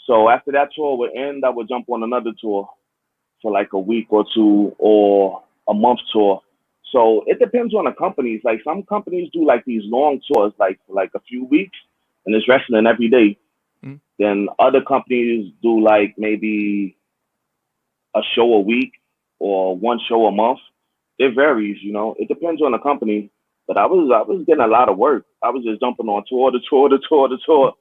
So after that tour would end, I would jump on another tour for like a week or two, or a month tour. So it depends on the companies. Like some companies do like these long tours, like for like a few weeks, and it's wrestling every day. Then other companies do like maybe a show a week or 1 show a month. It varies, It depends on the company. But I was getting a lot of work. I was just jumping on tour to tour to tour to tour,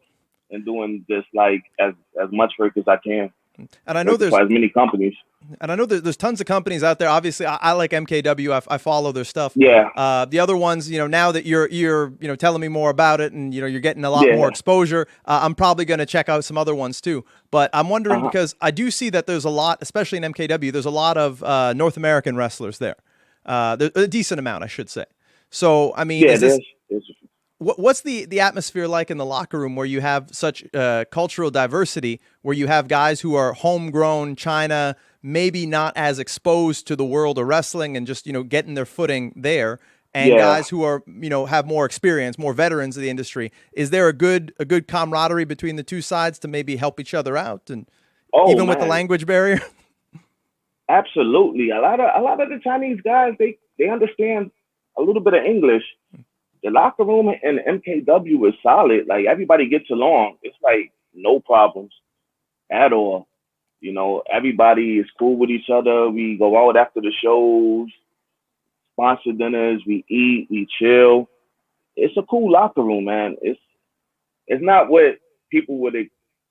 and doing just like as much work as I can. And I know there's as many companies. And I know there's tons of companies out there. Obviously, I like MKW. I follow their stuff. Yeah. The other ones, now that you're telling me more about it, and you're getting a lot more exposure, I'm probably going to check out some other ones too. But I'm wondering, because I do see that there's a lot, especially in MKW, there's a lot of North American wrestlers there. There's a decent amount, I should say. So I mean, what's the atmosphere like in the locker room, where you have such cultural diversity, where you have guys who are homegrown China, maybe not as exposed to the world of wrestling, and just getting their footing there, and guys who are have more experience, more veterans of the industry? Is there a good camaraderie between the two sides to maybe help each other out, and even with the language barrier? Absolutely. A lot of the Chinese guys, they understand a little bit of English. The locker room in MKW is solid. Like everybody gets along. It's like no problems at all. Everybody is cool with each other. We go out after the shows. sponsor dinners, we eat, we chill. It's a cool locker room, man. It's not what people would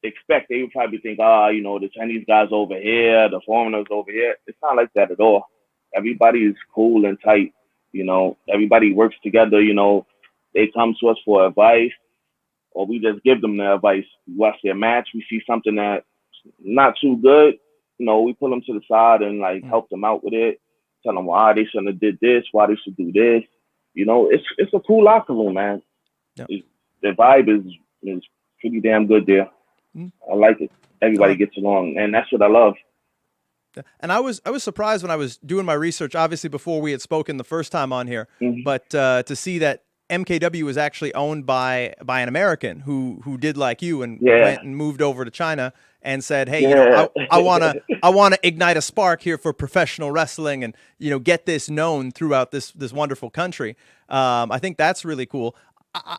expect. They would probably think, you know, the Chinese guys over here, the foreigners over here. It's not like that at all. Everybody is cool and tight. You know, everybody works together. You know, they come to us for advice, or we just give them the advice. We watch their match, we see something that's not too good. You know, we pull them to the side and like help them out with it. Tell them why they shouldn't have did this, why they should do this. You know, it's a cool locker room, man. Yep. The vibe is pretty damn good there. I like it. Everybody gets along, and that's what I love. And I was surprised when I was doing my research, obviously before we had spoken the first time on here, but to see that MKW was actually owned by an American who did like you and went and moved over to China and said, hey, you know, I wanna ignite a spark here for professional wrestling and, you know, get this known throughout this wonderful country. I think that's really cool.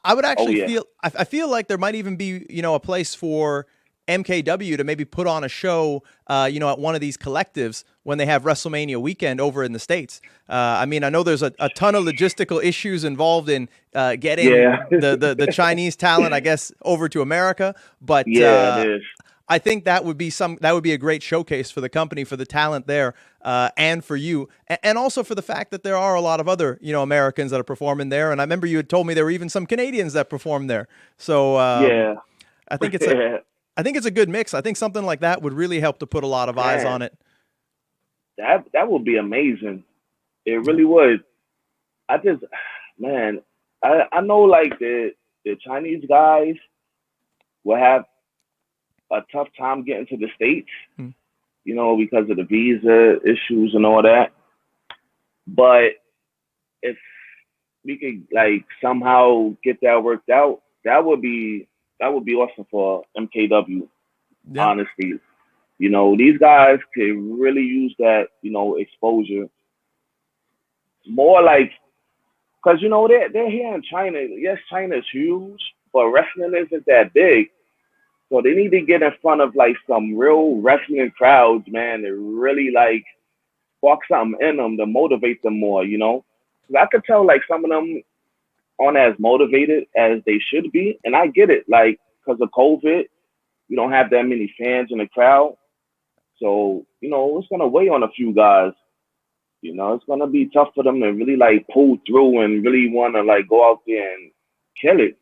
I would actually I feel like there might even be, you know, a place for MKW to maybe put on a show, you know, at one of these collectives when they have WrestleMania weekend over in the States. I mean, I know there's a ton of logistical issues involved in getting the Chinese talent, I guess, over to America. But it is. I think that would be a great showcase for the company, for the talent there, and for you, and also for the fact that there are a lot of other, you know, Americans that are performing there. And I remember you had told me there were even some Canadians that perform there. So I think it's I think it's a good mix. I think something like that would really help to put a lot of eyes on it. That would be amazing. It really would. I know like the Chinese guys will have a tough time getting to the States, you know, because of the visa issues and all that. But if we could like somehow get that worked out, that would be awesome for MKW. Honestly, you know, these guys could really use that, you know, exposure more, like, because you know they're here in China. Yes, China is huge, but wrestling isn't that big. So they need to get in front of like some real wrestling crowds, man, to really like spark something in them to motivate them more, you know. 'Cause I could tell like some of them aren't as motivated as they should be, and I get it. Like because of COVID, we don't have that many fans in the crowd, so you know it's gonna weigh on a few guys. You know, it's gonna be tough for them to really like pull through and really want to like go out there and kill it.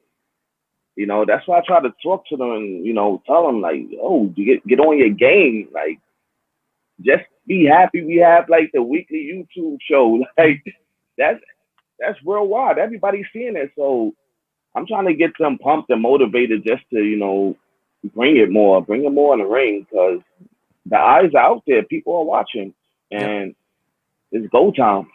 You know, that's why I try to talk to them and, you know, tell them like, oh, get on your game. Like, just be happy we have like the weekly YouTube show. Like, that's worldwide. Everybody's seeing it. So I'm trying to get them pumped and motivated just to, you know, bring it more in the ring because the eyes are out there. People are watching. And it's go time.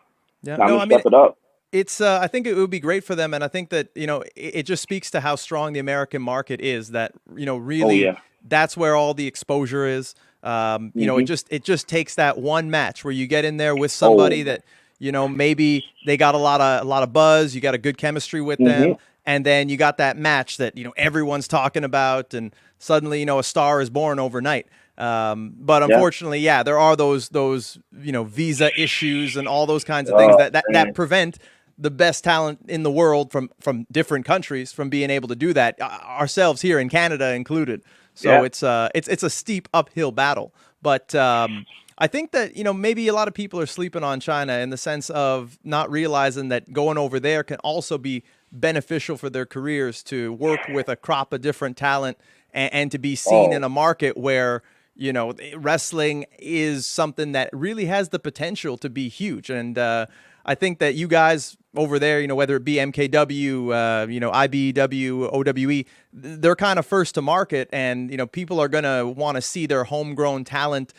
Time to step it up. It's I think it would be great for them, and I think that, you know, it just speaks to how strong the American market is, that, you know, really that's where all the exposure is. You know, it just takes that one match where you get in there with somebody that, you know, maybe they got a lot of buzz, you got a good chemistry with them, and then you got that match that, you know, everyone's talking about, and suddenly, you know, a star is born overnight. But unfortunately, there are those, you know, visa issues and all those kinds of things that prevent the best talent in the world from different countries from being able to do that, ourselves here in Canada included. So it's a steep uphill battle. But I think that, you know, maybe a lot of people are sleeping on China in the sense of not realizing that going over there can also be beneficial for their careers, to work with a crop of different talent and to be seen in a market where, you know, wrestling is something that really has the potential to be huge. And I think that you guys over there, you know, whether it be MKW, you know, IBEW, OWE, they're kind of first to market, and, you know, people are going to want to see their homegrown talent.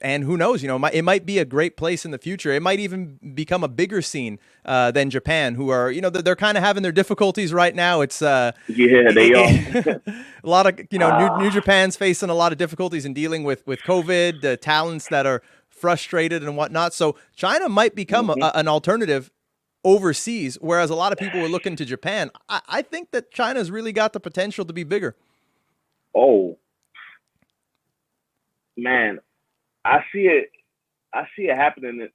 And who knows, you know, it might be a great place in the future. It might even become a bigger scene than Japan, who are, you know, they're kind of having their difficulties right now. It's they are. A lot of, you know, New Japan's facing a lot of difficulties in dealing with COVID, talents that are frustrated and whatnot. So China might become an alternative overseas, whereas a lot of people were looking to Japan. I think that China's really got the potential to be bigger. Oh, man, I see it happening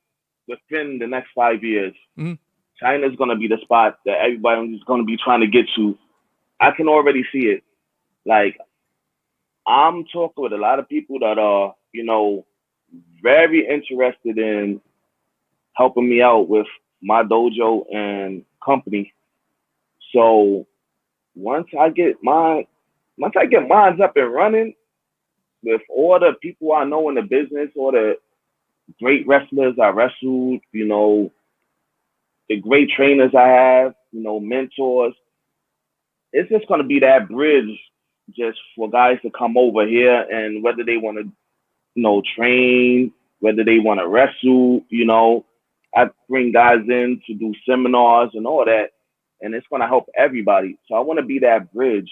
within the next 5 years, Mhm. China's gonna be the spot that everybody is gonna be trying to get to. I can already see it. Like, I'm talking with a lot of people that are, very interested in helping me out with my dojo and company. So once I get mine up and running with all the people I know in the business, all the great wrestlers I wrestled, the great trainers I have, mentors, it's just gonna be that bridge just for guys to come over here, and whether they want to, train, whether they want to wrestle, I bring guys in to do seminars and all that, and it's gonna help everybody. So I want to be that bridge.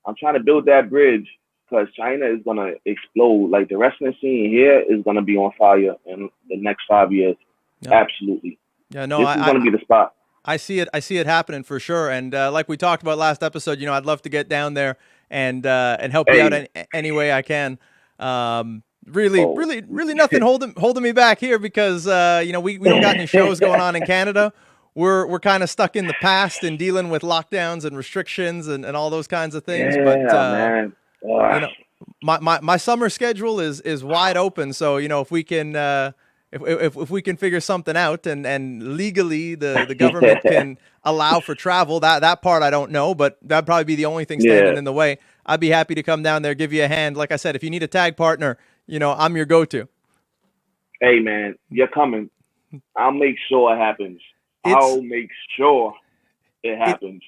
I'm trying to build that bridge because China is gonna explode. Like, the wrestling scene here is gonna be on fire in the next 5 years. Yeah. Absolutely. Yeah, no, This is gonna be the spot. I see it. I see it happening for sure. And like we talked about last episode, I'd love to get down there and help you out any way I can. Really nothing holding me back here because we don't got any shows going on in Canada. We're kind of stuck in the past and dealing with lockdowns and restrictions and all those kinds of things. Yeah, but man. my summer schedule is wide open. So if we can. If we can figure something out and legally the government can allow for travel, that part I don't know, but that'd probably be the only thing standing in the way. I'd be happy to come down there, give you a hand. Like I said, if you need a tag partner, I'm your go-to. Hey, man, you're coming. I'll make sure it happens. I'll make sure it happens.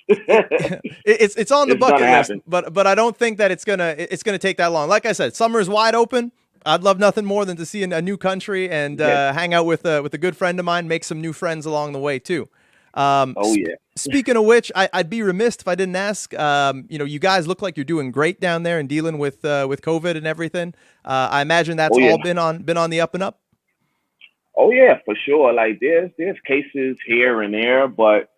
It's on the bucket list, happen. but I don't think that it's gonna take that long. Like I said, summer's wide open. I'd love nothing more than to see a new country and hang out with a good friend of mine, make some new friends along the way too. Speaking of which, I'd be remiss if I didn't ask. You guys look like you're doing great down there and dealing with COVID and everything. I imagine that's all been on the up and up. Oh yeah, for sure. Like, there's cases here and there, but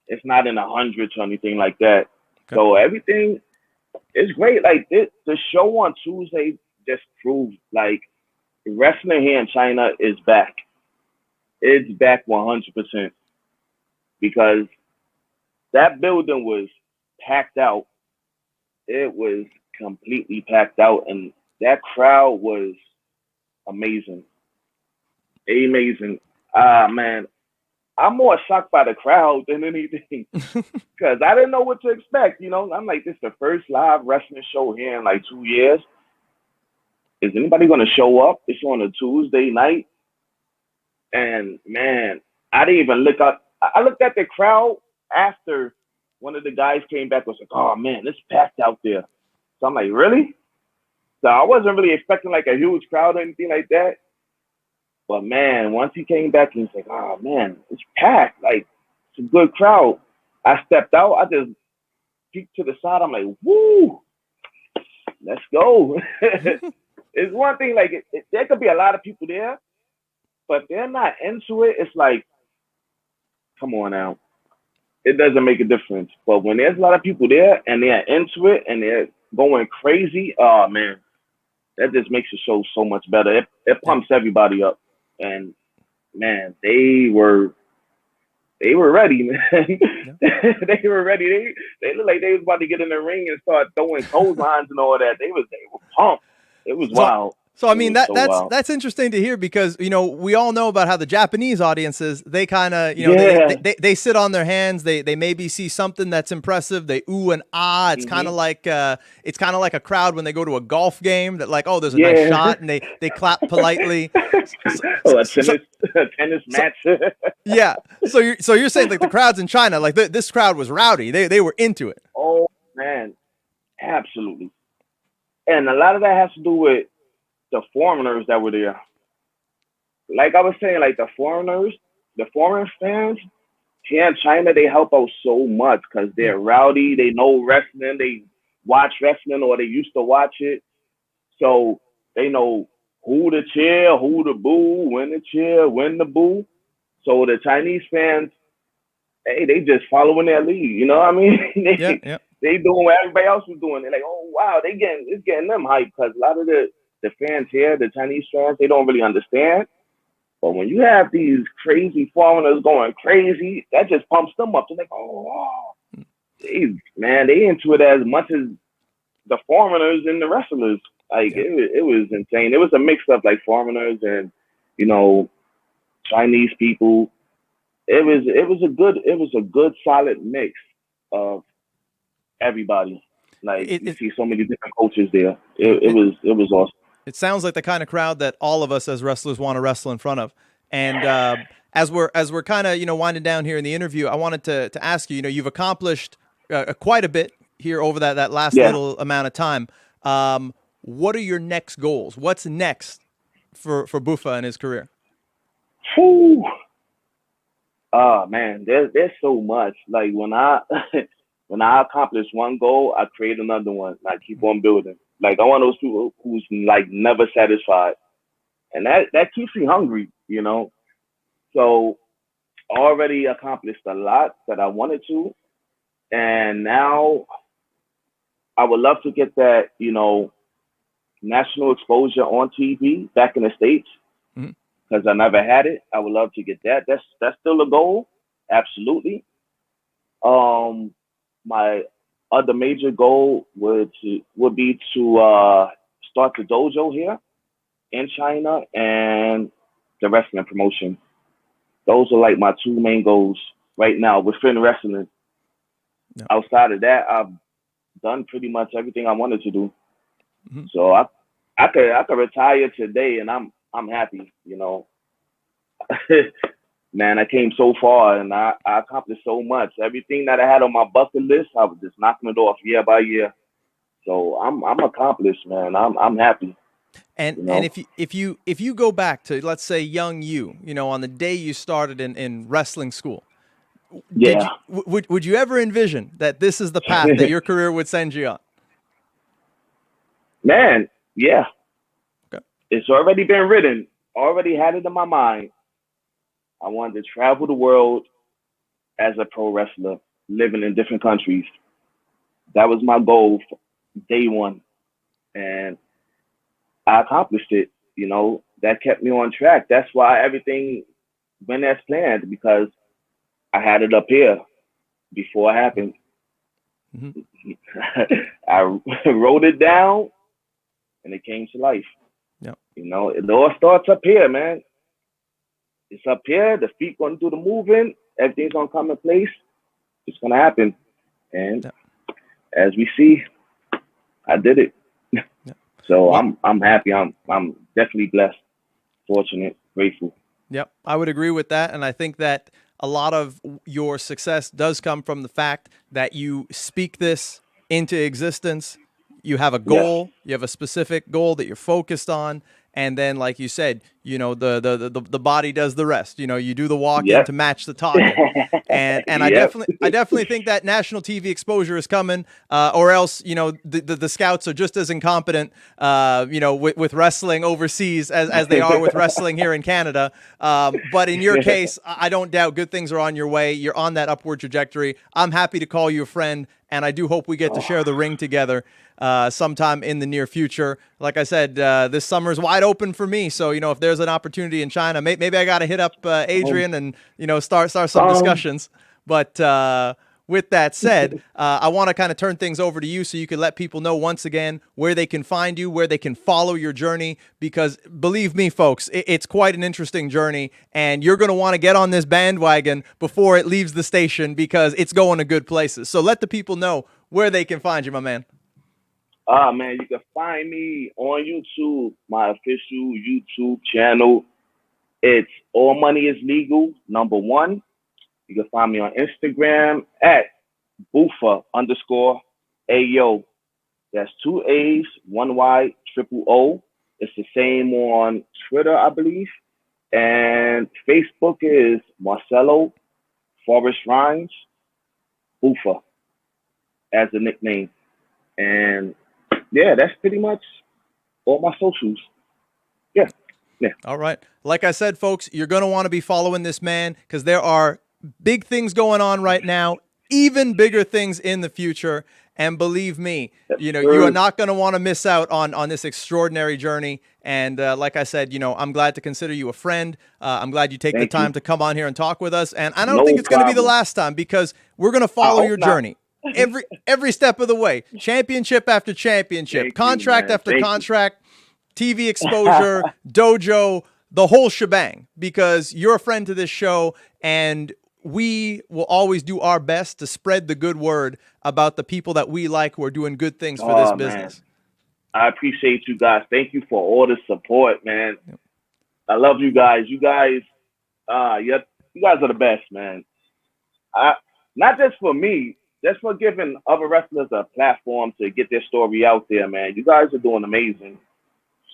it's not in the hundreds or anything like that. Okay. So everything is great. Like, the show on Tuesday just proved, like, wrestling here in China is back. It's back 100% because that building was packed out. It was completely packed out, and that crowd was amazing. Amazing. Man, I'm more shocked by the crowd than anything because I didn't know what to expect. I'm like, this is the first live wrestling show here in like 2 years. Is anybody going to show up? It's on a Tuesday night. And man, I didn't even look up. I looked at the crowd after one of the guys came back and was like, oh man, it's packed out there. So I'm like, really? So I wasn't really expecting like a huge crowd or anything like that. But man, once he came back and he's like, oh man, it's packed. Like, it's a good crowd. I stepped out. I just peeked to the side. I'm like, woo, let's go. It's one thing, like, there could be a lot of people there, but they're not into it. It's like, come on now. It doesn't make a difference. But when there's a lot of people there and they're into it and they're going crazy, oh man, that just makes the show so much better. It pumps everybody up. And man, they were ready, man. They were ready. They looked like they was about to get in the ring and start throwing clotheslines and all that. They were pumped. It was wild. So I mean that's interesting to hear because we all know about how the Japanese audiences, they kind of they sit on their hands, they maybe see something that's impressive, they ooh and ah. It's kind of like a crowd when they go to a golf game that, like, oh, there's a nice shot, and they clap politely. A tennis match. Yeah. So you're saying, like, the crowds in China, like this crowd was rowdy. They were into it. Oh man, absolutely. And a lot of that has to do with the foreigners that were there. Like I was saying, like, the foreign fans here in China, they help out so much because they're rowdy, they know wrestling, they watch wrestling or they used to watch it. So they know who to cheer, who to boo, when to cheer, when to boo. So the Chinese fans, hey, they just following their lead. You know what I mean? They doing what everybody else was doing. They're like, oh wow, it's getting them hyped because a lot of the fans here, the Chinese fans, they don't really understand. But when you have these crazy foreigners going crazy, that just pumps them up. They're like, oh, man, they into it as much as the foreigners and the wrestlers. Like it was insane. It was a mix of like foreigners and, you know, Chinese people. It was a good solid mix of everybody. Like you see so many different cultures there. It was awesome. It sounds like the kind of crowd that all of us as wrestlers want to wrestle in front of. And as we're kind of, you know, winding down here in the interview, I wanted to ask you, you know, you've accomplished quite a bit here over that last little amount of time. What are your next goals? What's next for Buffa and his career? Whew. Oh man, there's so much. Like when I when I accomplish one goal, I create another one. I keep on building. Like I'm one of those people who's like never satisfied, and that keeps me hungry, you know. So already accomplished a lot that I wanted to, and now I would love to get that, you know, national exposure on TV back in the States, because I never had it. I would love to get that. That's still a goal, absolutely. My other major goal would be to start the dojo here in China and the wrestling promotion. Those are like my two main goals right now within wrestling. Yeah. Outside of that, I've done pretty much everything I wanted to do. So I could retire today and I'm happy, you know. Man, I came so far and I accomplished so much. Everything that I had on my bucket list, I was just knocking it off year by year. So I'm accomplished, man. I'm happy. And you know? and if you go back to, let's say, young you know, on the day you started in wrestling school, would you ever envision that this is the path that your career would send you on? Man, yeah. Okay. It's already been written. Already had it in my mind. I wanted to travel the world as a pro wrestler, living in different countries. That was my goal from day one. And I accomplished it. You know, that kept me on track. That's why everything went as planned, because I had it up here before it happened. I wrote it down and it came to life. Yep. You know, it all starts up here, man. It's up here. The feet going to do the moving. Everything's going to come in place. It's going to happen. And as we see, I did it. So I'm happy. I'm definitely blessed, fortunate, grateful. Yep, I would agree with that. And I think that a lot of your success does come from the fact that you speak this into existence. You have a goal. You have a specific goal that you're focused on. And then, like you said, you know, the body does the rest. You know, you do the walking to match the talking. And I definitely think that national TV exposure is coming, or else, you know, the scouts are just as incompetent, you know, with wrestling overseas as they are with wrestling here in Canada. But in your case, I don't doubt good things are on your way. You're on that upward trajectory. I'm happy to call you a friend, and I do hope we get to share the ring together sometime in the near future. Like I said, this summer is wide open for me. So, you know, if there's an opportunity in China, maybe I got to hit up Adrian and, you know, start some discussions. But with that said, I want to kind of turn things over to you so you can let people know once again where they can find you, where they can follow your journey, because believe me, folks, it's quite an interesting journey, and you're going to want to get on this bandwagon before it leaves the station, because it's going to good places. So let the people know where they can find you, my man. Man, you can find me on YouTube, my official YouTube channel. It's All Money Is Legal, #1. You can find me on Instagram at Buffa_AO. That's 2 A's, 1 Y, triple O. It's the same on Twitter, I believe. And Facebook is Marcelo Forrest Rhymes, Buffa, as a nickname. And yeah, that's pretty much all my socials. Yeah. All right. Like I said, folks, you're going to want to be following this man, because there are big things going on right now, even bigger things in the future. And believe me, you know, sir. you are not going to want to miss out on this extraordinary journey. And like I said, you know, I'm glad to consider you a friend. I'm glad you take the Thank time you. to come on here and talk with us. And I don't No think it's going to be the problem. last time, because we're going to follow hope your not. journey every step of the way. Championship after championship, Thank you, contract man. after Thank you. contract, TV exposure, dojo, the whole shebang, because you're a friend to this show, and we will always do our best to spread the good word about the people that we like who are doing good things for this Oh, man. business. I appreciate you guys. Thank you for all the support, man. I love you guys. You guys are the best, man. Not just for me, just for giving other wrestlers a platform to get their story out there, man. You guys are doing amazing.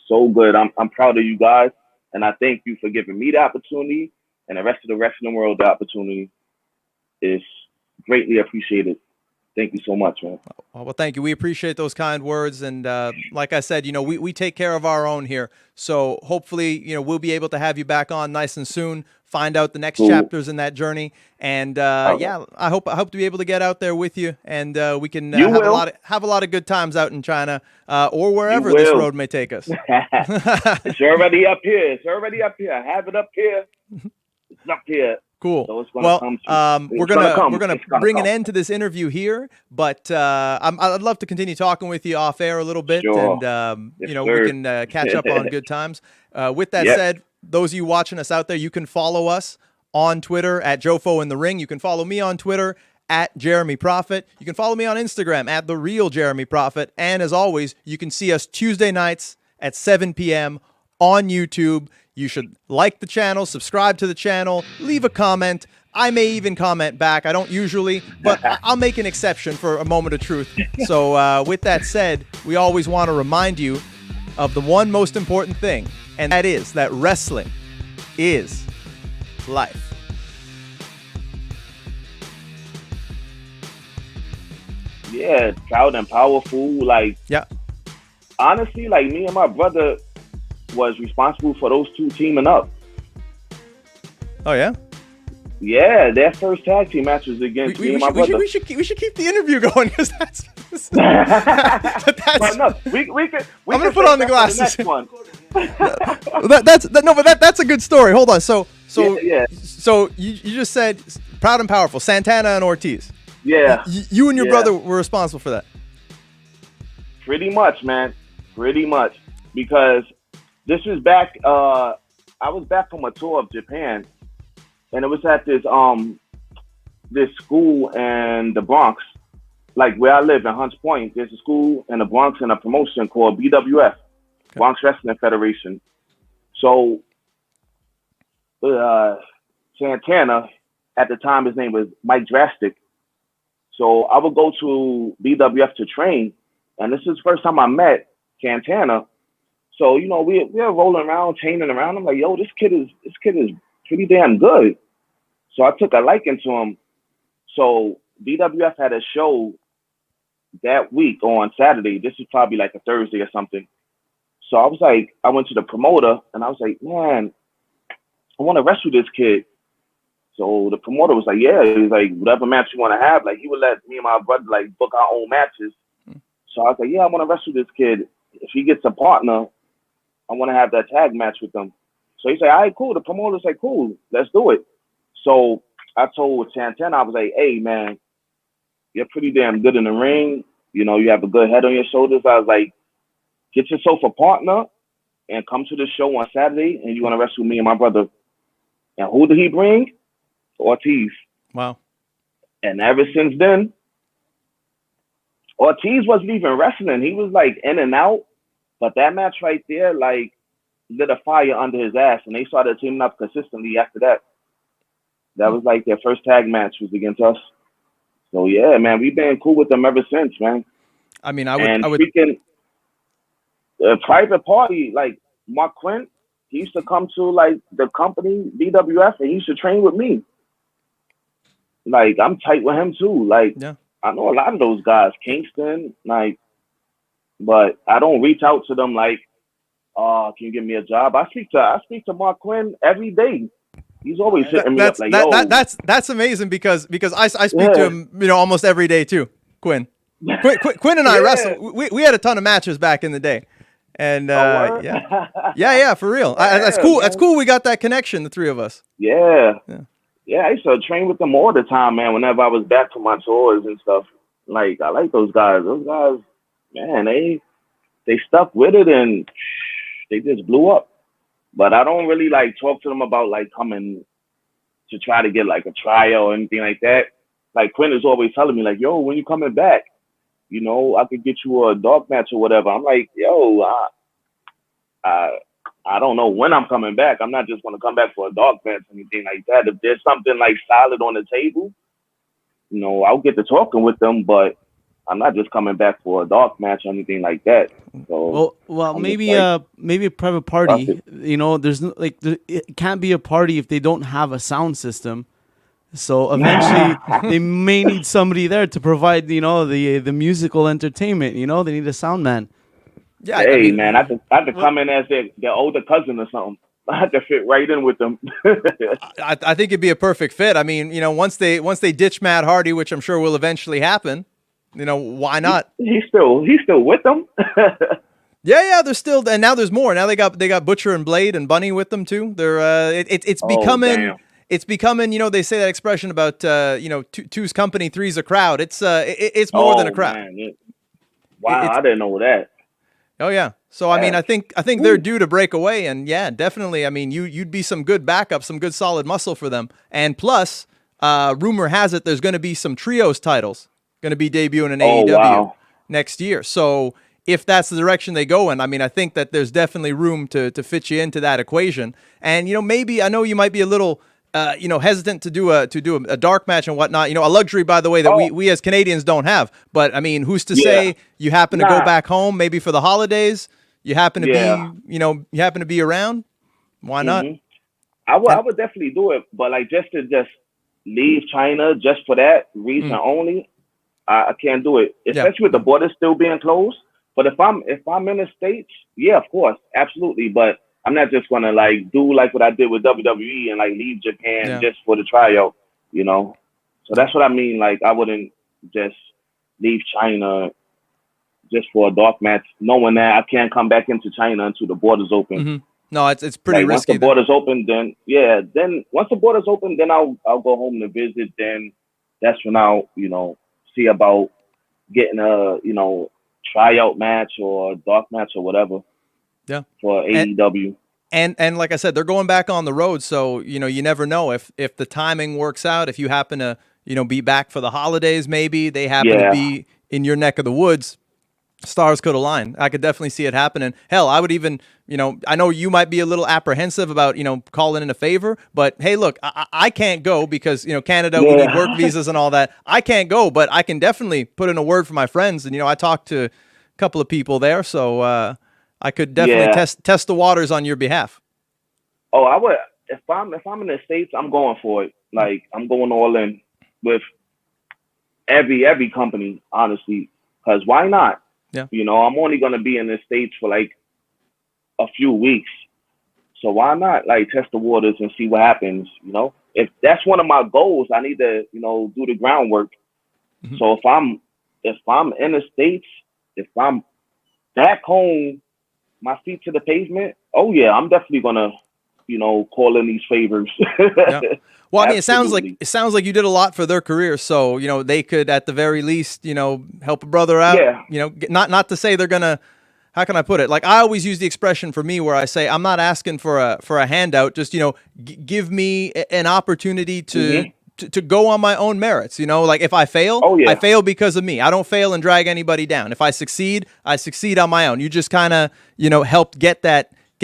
So good. I'm proud of you guys, and I thank you for giving me the opportunity and the rest of the wrestling world the opportunity. Is greatly appreciated. Thank you so much, man. Well, thank you. We appreciate those kind words. And like I said, you know, we take care of our own here. So hopefully, you know, we'll be able to have you back on nice and soon, find out the next Cool. chapters in that journey. And Okay. yeah, I hope to be able to get out there with you, and we can You will. have a lot of good times out in China or wherever You this will. road may take us. It's already up here. It's already up here. I have it up here. It's up here. Cool. So it's gonna Well, come soon. we're It's gonna come. we're gonna It's gonna bring an come. end to this interview here, but I'd love to continue talking with you off air a little bit, Sure. and Yes, you know, sir. we can catch up on good times. With that Yep. said, those of you watching us out there, you can follow us on Twitter at Jofo in the Ring. You can follow me on Twitter at Jeremy Prophet. You can follow me on Instagram at The Real Jeremy Prophet. And as always, you can see us Tuesday nights at 7 p.m. on YouTube. You should like the channel, subscribe to the channel, leave a comment. I may even comment back. I don't usually, but I'll make an exception for a moment of truth. So with that said, we always want to remind you of the one most important thing, and that is that wrestling is life. Yeah, proud and powerful. Like, Yeah. honestly, like me and my brother was responsible for those two teaming up. Oh yeah. Yeah, their first tag team match was against me and my brother. we should keep the interview going, because that's. But no, we can. I'm gonna can put save on the that for glasses. next one. That's a good story. Hold on. So Yeah. so you just said proud and powerful, Santana and Ortiz. Yeah, You and your Yeah. brother were responsible for that. pretty much, man. Pretty much. Because this was back, I was back from a tour of Japan, and it was at this school in the Bronx, like where I live in Hunts Point. There's a school in the Bronx and a promotion called BUFFA, Bronx Wrestling Federation. So Santana, at the time, his name was Mike Drastic. So I would go to BWF to train, and this is the first time I met Santana. So, you know, we're rolling around, training around. I'm like, yo, this kid is pretty damn good. So I took a liking to him. So BWF had a show that week on Saturday. This is probably like a Thursday or something. So I was like, I went to the promoter and I was like, man, I want to wrestle this kid. So the promoter was like, yeah, he's like, whatever match you want to have. Like, he would let me and my brother like book our own matches. So I was like, yeah, I want to wrestle this kid. If he gets a partner, I want to have that tag match with him. So he said, all right, cool. The promoter's like, cool, let's do it. So I told Santana, I was like, hey, man, you're pretty damn good in the ring. You know, you have a good head on your shoulders. I was like, get yourself a partner and come to the show on Saturday, and you want to wrestle me and my brother. And who did he bring? Ortiz. Wow. And ever since then, Ortiz wasn't even wrestling. He was like in and out. But that match right there, like, lit a fire under his ass, and they started teaming up consistently after that. That was like their first tag match was against us. So yeah, man, we've been cool with them ever since, man. I mean, I And would. freaking private party, like Mark Quinn, he used to come to like the company BWF, and he used to train with me. Like, I'm tight with him too. Like, Yeah. I know a lot of those guys, Kingston, like, but I don't reach out to them like, can you give me a job? I speak to Mark Quinn every day. He's always hitting me up like, yo. That's amazing, because I speak to him, you know, almost every day too, Quinn. Quinn and I Yeah. wrestled. We had a ton of matches back in the day, and word? yeah, for real. That's Yeah, cool. man. That's cool. We got that connection, the three of us. Yeah. Yeah. Yeah, I used to train with them all the time, man, whenever I was back from my tours and stuff. Like, I like those guys. Those guys, man, they stuck with it and they just blew up. But I don't really like talk to them about like coming to try to get like a trial or anything like that. Like Quinn is always telling me like, yo, when you coming back, you know, I could get you a dog match or whatever. I'm like, yo, I don't know when I'm coming back. I'm not just gonna come back for a dog match or anything like that. If there's something like solid on the table, you know, I'll get to talking with them, but I'm not just coming back for a dog match or anything like that. So Well, I'm maybe just like, maybe a private party. You know, there's no, like it can't be a party if they don't have a sound system. So eventually, they may need somebody there to provide, you know, the musical entertainment. You know, they need a sound man. Yeah, hey man, I could come in as their older cousin or something. I could fit right in with them. I think it'd be a perfect fit. I mean, you know, once they ditch Matt Hardy, which I'm sure will eventually happen, you know, why not? He's still with them. Yeah, there's still, and now there's more. Now they got Butcher and Blade and Bunny with them too. They're it's becoming damn. it's becoming, you know, they say that expression about you know, two's company, three's a crowd. It's more than a crowd. Man. Wow, I didn't know that. Oh yeah. So I mean, Yeah. I think they're due to break away, and yeah, definitely. I mean, you'd be some good backup, some good solid muscle for them. And plus, rumor has it there's going to be some trios titles going to be debuting in AEW Wow. next year. So if that's the direction they go in, I mean, I think that there's definitely room to fit you into that equation. And you know, maybe I know you might be a little you know, hesitant to do a dark match and whatnot. You know, a luxury, by the way, that we as Canadians don't have. But I mean, who's to say you happen to go back home maybe for the holidays? You happen to be, you know, you happen to be around. Why not? I would definitely do it, but like just leave China just for that reason only, I can't do it. Especially with the borders still being closed. But if I'm in the States, yeah, of course, absolutely. But I'm not just gonna like do like what I did with WWE and like leave Japan just for the tryout, you know. So that's what I mean. Like I wouldn't just leave China just for a dark match, knowing that I can't come back into China until the borders open. No, it's pretty like, risky. Once the borders open, then once the borders open, then I'll go home to visit. Then that's when I'll, you know, see about getting a, you know, tryout match or dark match or whatever. Yeah. For AEW. And like I said, they're going back on the road, so you know, you never know if the timing works out. If you happen to, you know, be back for the holidays, maybe they happen to be in your neck of the woods. Stars could align. I could definitely see it happening. Hell, I would even, you know, I know you might be a little apprehensive about, you know, calling in a favor, but hey, look, I can't go because, you know, Canada, we need work visas and all that. I can't go, but I can definitely put in a word for my friends. And, you know, I talked to a couple of people there, so I could definitely test the waters on your behalf. Oh, I would. If I'm in the States, I'm going for it. Like I'm going all in with every company, honestly. Because why not? Yeah. You know, I'm only gonna be in the States for like a few weeks, so why not like test the waters and see what happens? You know, if that's one of my goals, I need to, you know, do the groundwork. So if I'm in the States, if I'm back home, my feet to the pavement, oh yeah, I'm definitely gonna, you know, call in these favors. Well, I mean, it sounds like you did a lot for their career, so you know they could at the very least, you know, help a brother out. Yeah. You know, not to say they're gonna. How can I put it? Like I always use the expression for me where I say I'm not asking for a handout. Just, you know, give me an opportunity to go on my own merits. You know, like if I fail, I fail because of me. I don't fail and drag anybody down. If I succeed on my own. You just kind of, you know, helped get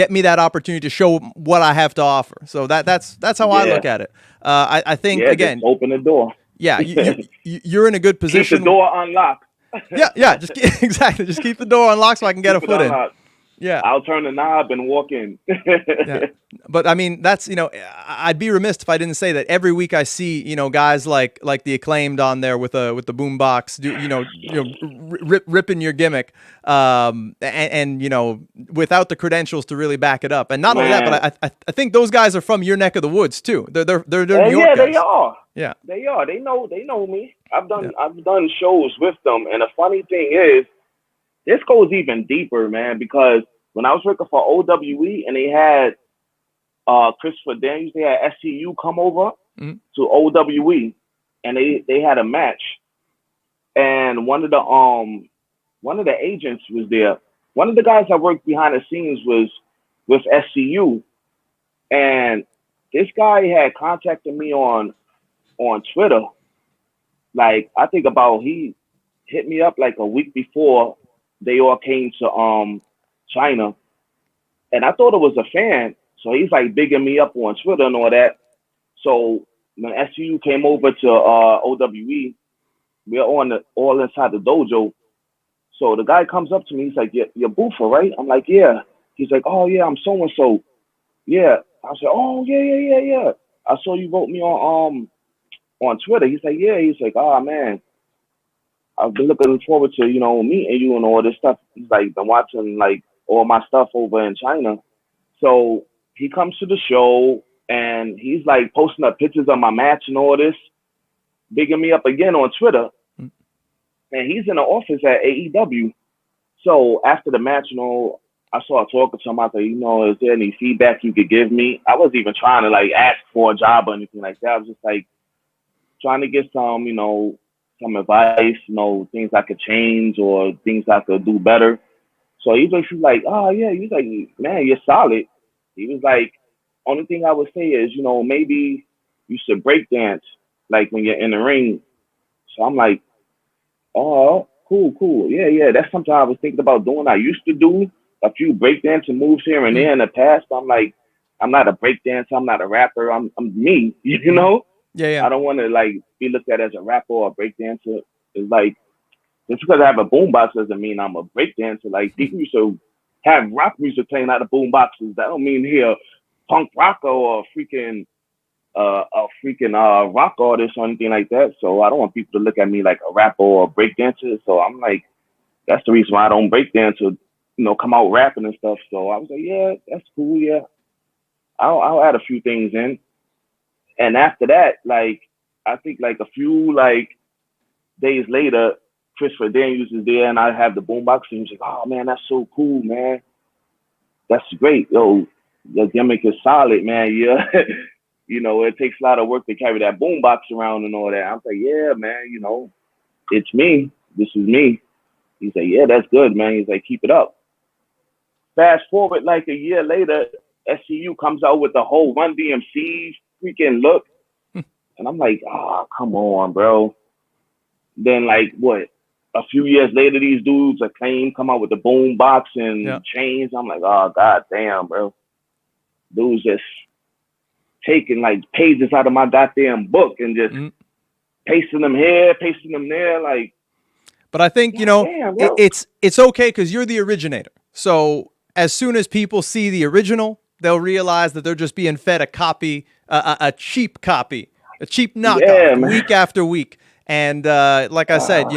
me that opportunity to show what I have to offer. So that's how I look at it. I think again, just open the door. Yeah, you're in a good position. Keep the door unlocked. yeah, exactly. Just keep the door unlocked so I can get a foot in. Yeah, I'll turn the knob and walk in. Yeah. But I mean, that's, you know, I'd be remiss if I didn't say that every week I see, you know, guys like the Acclaimed on there with the BoomBox, ripping your gimmick, and you know, without the credentials to really back it up. And not only that, Man. but I think those guys are from your neck of the woods too. They're New And York yeah, guys. they are. Yeah. They are. They know me. I've done shows with them. And the funny thing is, this goes even deeper, man, because when I was working for OWE and they had Christopher Daniels, they had SCU come over to OWE and they had a match. And one of the agents was there. One of the guys that worked behind the scenes was with SCU. And this guy had contacted me on Twitter. Like, I think about, he hit me up like a week before they all came to China. And I thought it was a fan. So he's like bigging me up on Twitter and all that. So when SCU came over to OWE, we're all inside the dojo. So the guy comes up to me. He's like, "You're Buffa, right?" I'm like, "Yeah." He's like, "Oh yeah, I'm so and so." Yeah. I said, "Oh yeah. I saw you wrote me on Twitter." He's like, "Yeah." He's like, "Oh man, I've been looking forward to meeting you and all this stuff." He's like, "Been watching like all my stuff over in China." So he comes to the show and he's like posting up pictures of my match and all this, bigging me up again on Twitter. And he's in the office at AEW. So after the match, I started talking to him. I said, is there any feedback you could give me? I wasn't even trying to like ask for a job or anything like that. I was just like trying to get some, some advice, things I could change or things I could do better. So he was like, "Oh yeah," he's like, "Man, you're solid." He was like, "Only thing I would say is, maybe you should break dance like when you're in the ring." So I'm like, "Oh, cool. Yeah. That's something I was thinking about doing. I used to do a few breakdancing moves here and there in the past. But I'm like, I'm not a breakdancer. I'm not a rapper. I'm me, Yeah. I don't want to like be looked at as a rapper or a breakdancer. It's like, just because I have a boombox doesn't mean I'm a breakdancer. Like, people used to have rock music playing out of boomboxes. That don't mean he's a punk rocker or a rock artist or anything like that. So I don't want people to look at me like a rapper or a breakdancer. So I'm like, that's the reason why I don't breakdance or come out rapping and stuff. So I was like, yeah, that's cool. Yeah, I'll add a few things in. And after that, like, I think like a few like days later, Christopher Daniels is there and I have the boombox and he's like, "Oh man, that's so cool, man. That's great. Yo, your gimmick is solid, man. Yeah." It takes a lot of work to carry that boombox around and all that. I'm like, "Yeah, man, it's me. This is me." He's like, "Yeah, that's good, man." He's like, "Keep it up." Fast forward like a year later, SCU comes out with the whole Run DMC freaking look. And I'm like, come on, bro. Then like a few years later, these dudes Acclaim come out with the boombox and chains. I'm like, oh god damn, bro. Dudes just taking like pages out of my goddamn book and just pasting them here, pasting them there, like. But I think damn, it's okay because you're the originator. So as soon as people see the original, they'll realize that they're just being fed a copy, a cheap copy, a cheap knockoff week after week. And like I said,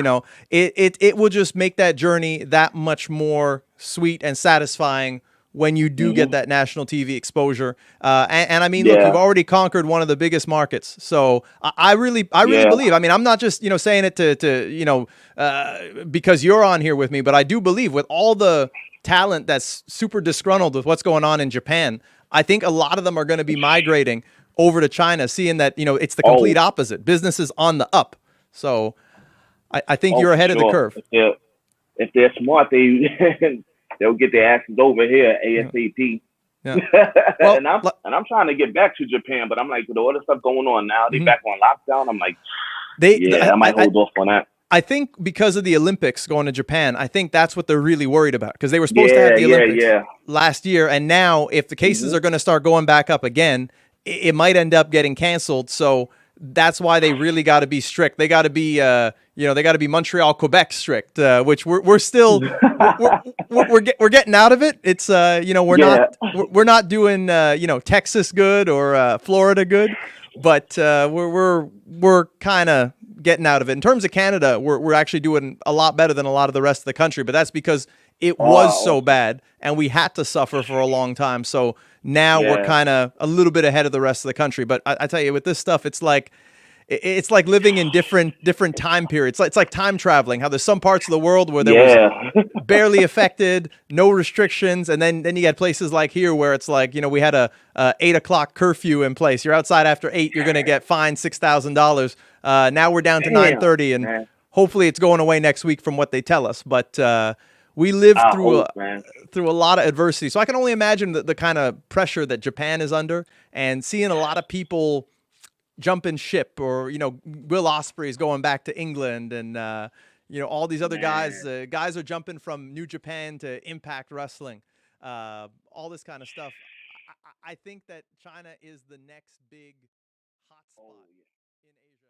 it will just make that journey that much more sweet and satisfying when you do get that national TV exposure. And I mean, look, you've already conquered one of the biggest markets. So I really believe. I mean, I'm not just saying it to because you're on here with me, but I do believe with all the talent that's super disgruntled with what's going on in Japan, I think a lot of them are going to be migrating over to China, seeing that it's the complete opposite. Business is on the up. So I think you're ahead of the curve. If they're smart, they'll get their asses over here ASAP. Yeah. Well, and I'm trying to get back to Japan, but I'm like, with all the stuff going on now, they back on lockdown. I'm like, I might hold off on that. I think because of the Olympics going to Japan, I think that's what they're really worried about because they were supposed to have the Olympics last year, and now if the cases are going to start going back up again, it might end up getting canceled. So that's why they really got to be strict. They got to be, they got to be Montreal, Quebec strict, which we're still we're getting out of it. It's we're not doing Texas good or Florida good, but we're kind of getting out of it. In terms of Canada, we're actually doing a lot better than a lot of the rest of the country, but that's because it was Oh, so bad, and we had to suffer for a long time. So now we're Yeah. kind of a little bit ahead of the rest of the country. But I tell you, with this stuff, it's like living in different time periods. It's like time traveling. How there's some parts of the world where there was yeah. barely affected, no restrictions, and then you got places like here where it's like, we had a 8 o'clock curfew in place. You're outside after 8, you're gonna get fined $6,000. Now we're down to Damn, 9:30, and man. hopefully it's going away next week from what they tell us. But we lived I through hope, man. through a lot of adversity, so I can only imagine the kind of pressure that Japan is under, and seeing a lot of people jumping ship, or Will Ospreay's going back to England, and all these other guys are jumping from New Japan to Impact Wrestling, all this kind of stuff. I think that China is the next big hot spot in Asia.